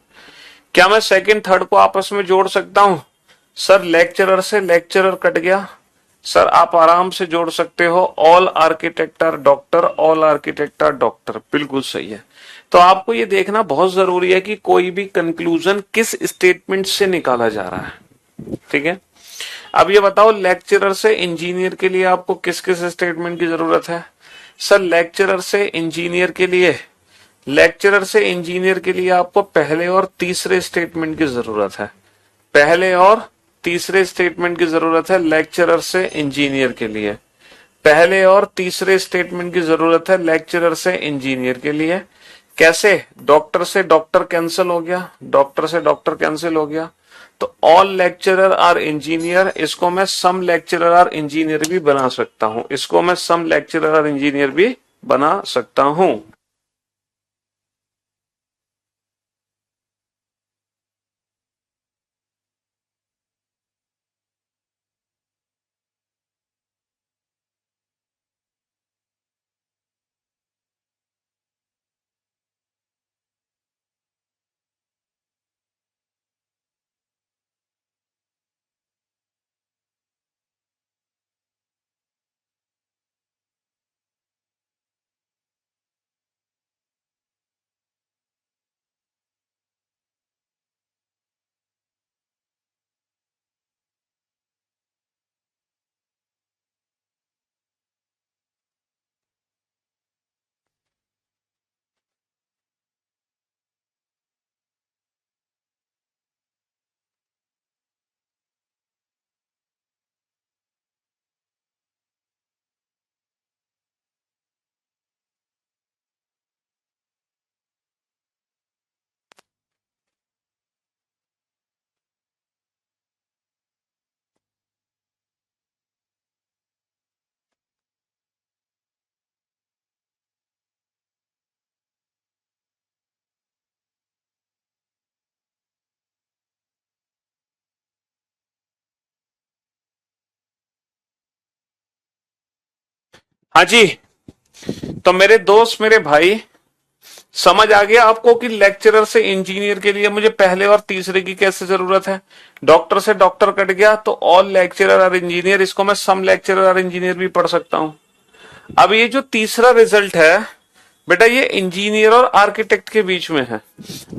क्या मैं सेकंड थर्ड को आपस में जोड़ सकता हूं? सर लेक्चरर से लेक्चरर कट गया। सर आप आराम से जोड़ सकते हो, all architect are doctor, all architect are doctor. बिल्कुल सही है। तो आपको ये देखना बहुत जरूरी है कि कोई भी कंक्लूजन किस स्टेटमेंट से निकाला जा रहा है। ठीक है। अब ये बताओ, लेक्चरर से इंजीनियर के लिए आपको किस किस स्टेटमेंट की जरूरत है? सर लेक्चरर से इंजीनियर के लिए, लेक्चरर से इंजीनियर के लिए आपको पहले और तीसरे स्टेटमेंट की जरूरत है। पहले और तीसरे स्टेटमेंट की जरूरत है लेक्चरर से इंजीनियर के लिए। पहले और तीसरे स्टेटमेंट की जरूरत है लेक्चरर से इंजीनियर के लिए। कैसे? डॉक्टर से डॉक्टर कैंसिल हो गया, डॉक्टर से डॉक्टर कैंसिल हो गया, तो ऑल लेक्चरर आर इंजीनियर, इसको मैं सम लेक्चरर आर इंजीनियर भी बना सकता हूं, इसको मैं सम लेक्चरर आर इंजीनियर भी बना सकता हूं। हाँ जी। तो मेरे दोस्त, मेरे भाई, समझ आ गया आपको कि लेक्चरर से इंजीनियर के लिए मुझे पहले और तीसरे की कैसे जरूरत है। डॉक्टर से डॉक्टर कट गया तो ऑल लेक्चरर और इंजीनियर, इसको मैं सम लेक्चरर और इंजीनियर भी पढ़ सकता हूं। अब ये जो तीसरा रिजल्ट है बेटा, ये इंजीनियर और आर्किटेक्ट के बीच में है।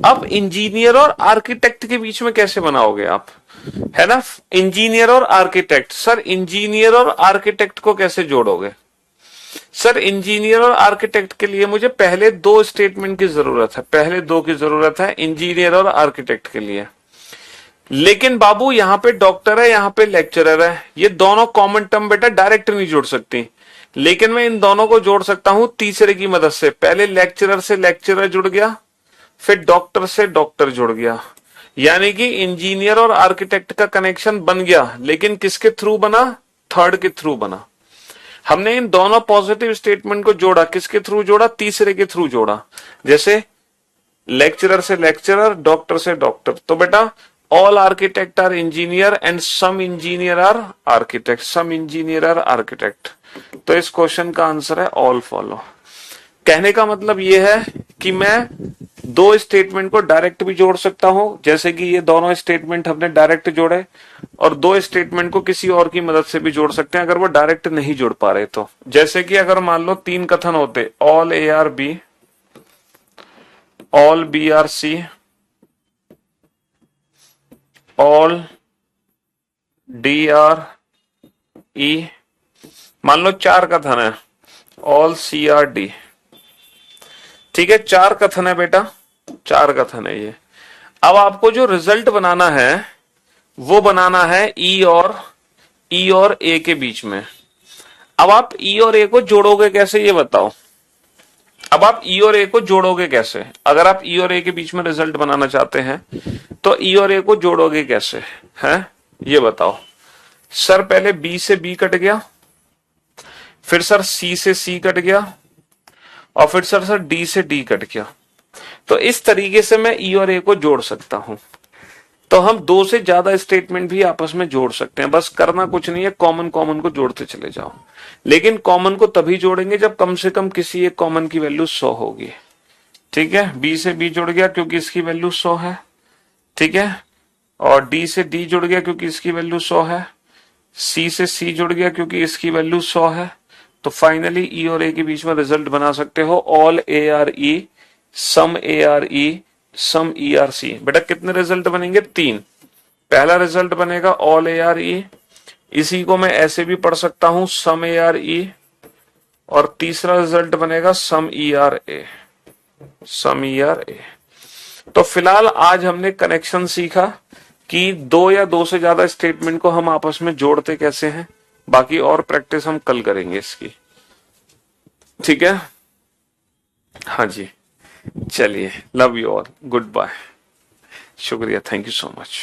अब इंजीनियर और आर्किटेक्ट के बीच में कैसे बनाओगे आप, है ना। इंजीनियर और आर्किटेक्ट, सर इंजीनियर और आर्किटेक्ट को कैसे जोड़ोगे। सर इंजीनियर और आर्किटेक्ट के लिए मुझे पहले दो स्टेटमेंट की जरूरत है, पहले दो की जरूरत है इंजीनियर और आर्किटेक्ट के लिए। लेकिन बाबू यहां पे डॉक्टर है, यहां पे लेक्चरर है, ये दोनों कॉमन टर्म बेटा डायरेक्ट नहीं जोड़ सकती। लेकिन मैं इन दोनों को जोड़ सकता हूं तीसरे की मदद से। पहले लेक्चरर से लेक्चरर जुड़ गया, फिर डॉक्टर से डॉक्टर जुड़ गया, यानी कि इंजीनियर और आर्किटेक्ट का कनेक्शन बन गया। लेकिन किसके थ्रू बना, थर्ड के थ्रू बना। हमने इन दोनों पॉजिटिव स्टेटमेंट को जोड़ा, किसके थ्रू जोड़ा, तीसरे के थ्रू जोड़ा। जैसे लेक्चरर से लेक्चरर, डॉक्टर से डॉक्टर। तो बेटा all architect are engineer and some engineer are architect, some engineer are architect. तो इस क्वेश्चन का आंसर है ऑल फॉलो। कहने का मतलब यह है कि मैं दो स्टेटमेंट को डायरेक्ट भी जोड़ सकता हूं, जैसे कि ये दोनों स्टेटमेंट हमने डायरेक्ट जोड़े, और दो स्टेटमेंट को किसी और की मदद से भी जोड़ सकते हैं अगर वो डायरेक्ट नहीं जोड़ पा रहे तो। जैसे कि अगर मान लो तीन कथन होते, all A are B, all B are C, all D are E. मान लो चार कथन है, ऑल सी आर डी। ठीक है, चार कथन है बेटा, चार कथन है ये। अब आपको जो रिजल्ट बनाना है वो बनाना है ई और ए के बीच में। अब आप ई और ए को जोड़ोगे कैसे ये बताओ। अब आप ई और ए को जोड़ोगे कैसे, अगर आप ई और ए के बीच में रिजल्ट बनाना चाहते हैं तो ई और ए को जोड़ोगे कैसे, है ये बताओ। सर पहले बी से बी कट गया, फिर सर सी से सी कट गया, और फिर सर डी से डी कट गया। तो इस तरीके से मैं ई और ए को जोड़ सकता हूं। तो हम दो से ज्यादा स्टेटमेंट भी आपस में जोड़ सकते हैं, बस करना कुछ नहीं है, कॉमन कॉमन को जोड़ते चले जाओ। लेकिन कॉमन को तभी जोड़ेंगे जब कम से कम किसी एक कॉमन की वैल्यू 100 होगी। ठीक है, बी से बी जुड़ गया क्योंकि इसकी वैल्यू 100 है। ठीक है, और डी से डी जुड़ गया क्योंकि इसकी वैल्यू 100 है। सी से सी जुड़ गया क्योंकि इसकी वैल्यू 100 है। तो फाइनली ई और ए के बीच में रिजल्ट बना सकते हो, all A are E, some A are E, some E are C. बेटा कितने रिजल्ट बनेंगे, तीन। पहला रिजल्ट बनेगा ऑल ए आर ई, इसी को मैं ऐसे भी पढ़ सकता हूं सम ए आर ई, और तीसरा रिजल्ट बनेगा सम E R A, some E R A. तो फिलहाल आज हमने कनेक्शन सीखा कि दो या दो से ज्यादा स्टेटमेंट को हम आपस में जोड़ते कैसे हैं। बाकी और प्रैक्टिस हम कल करेंगे इसकी। ठीक है, हाँ जी, चलिए, love you all, goodbye, शुक्रिया, थैंक यू सो मच।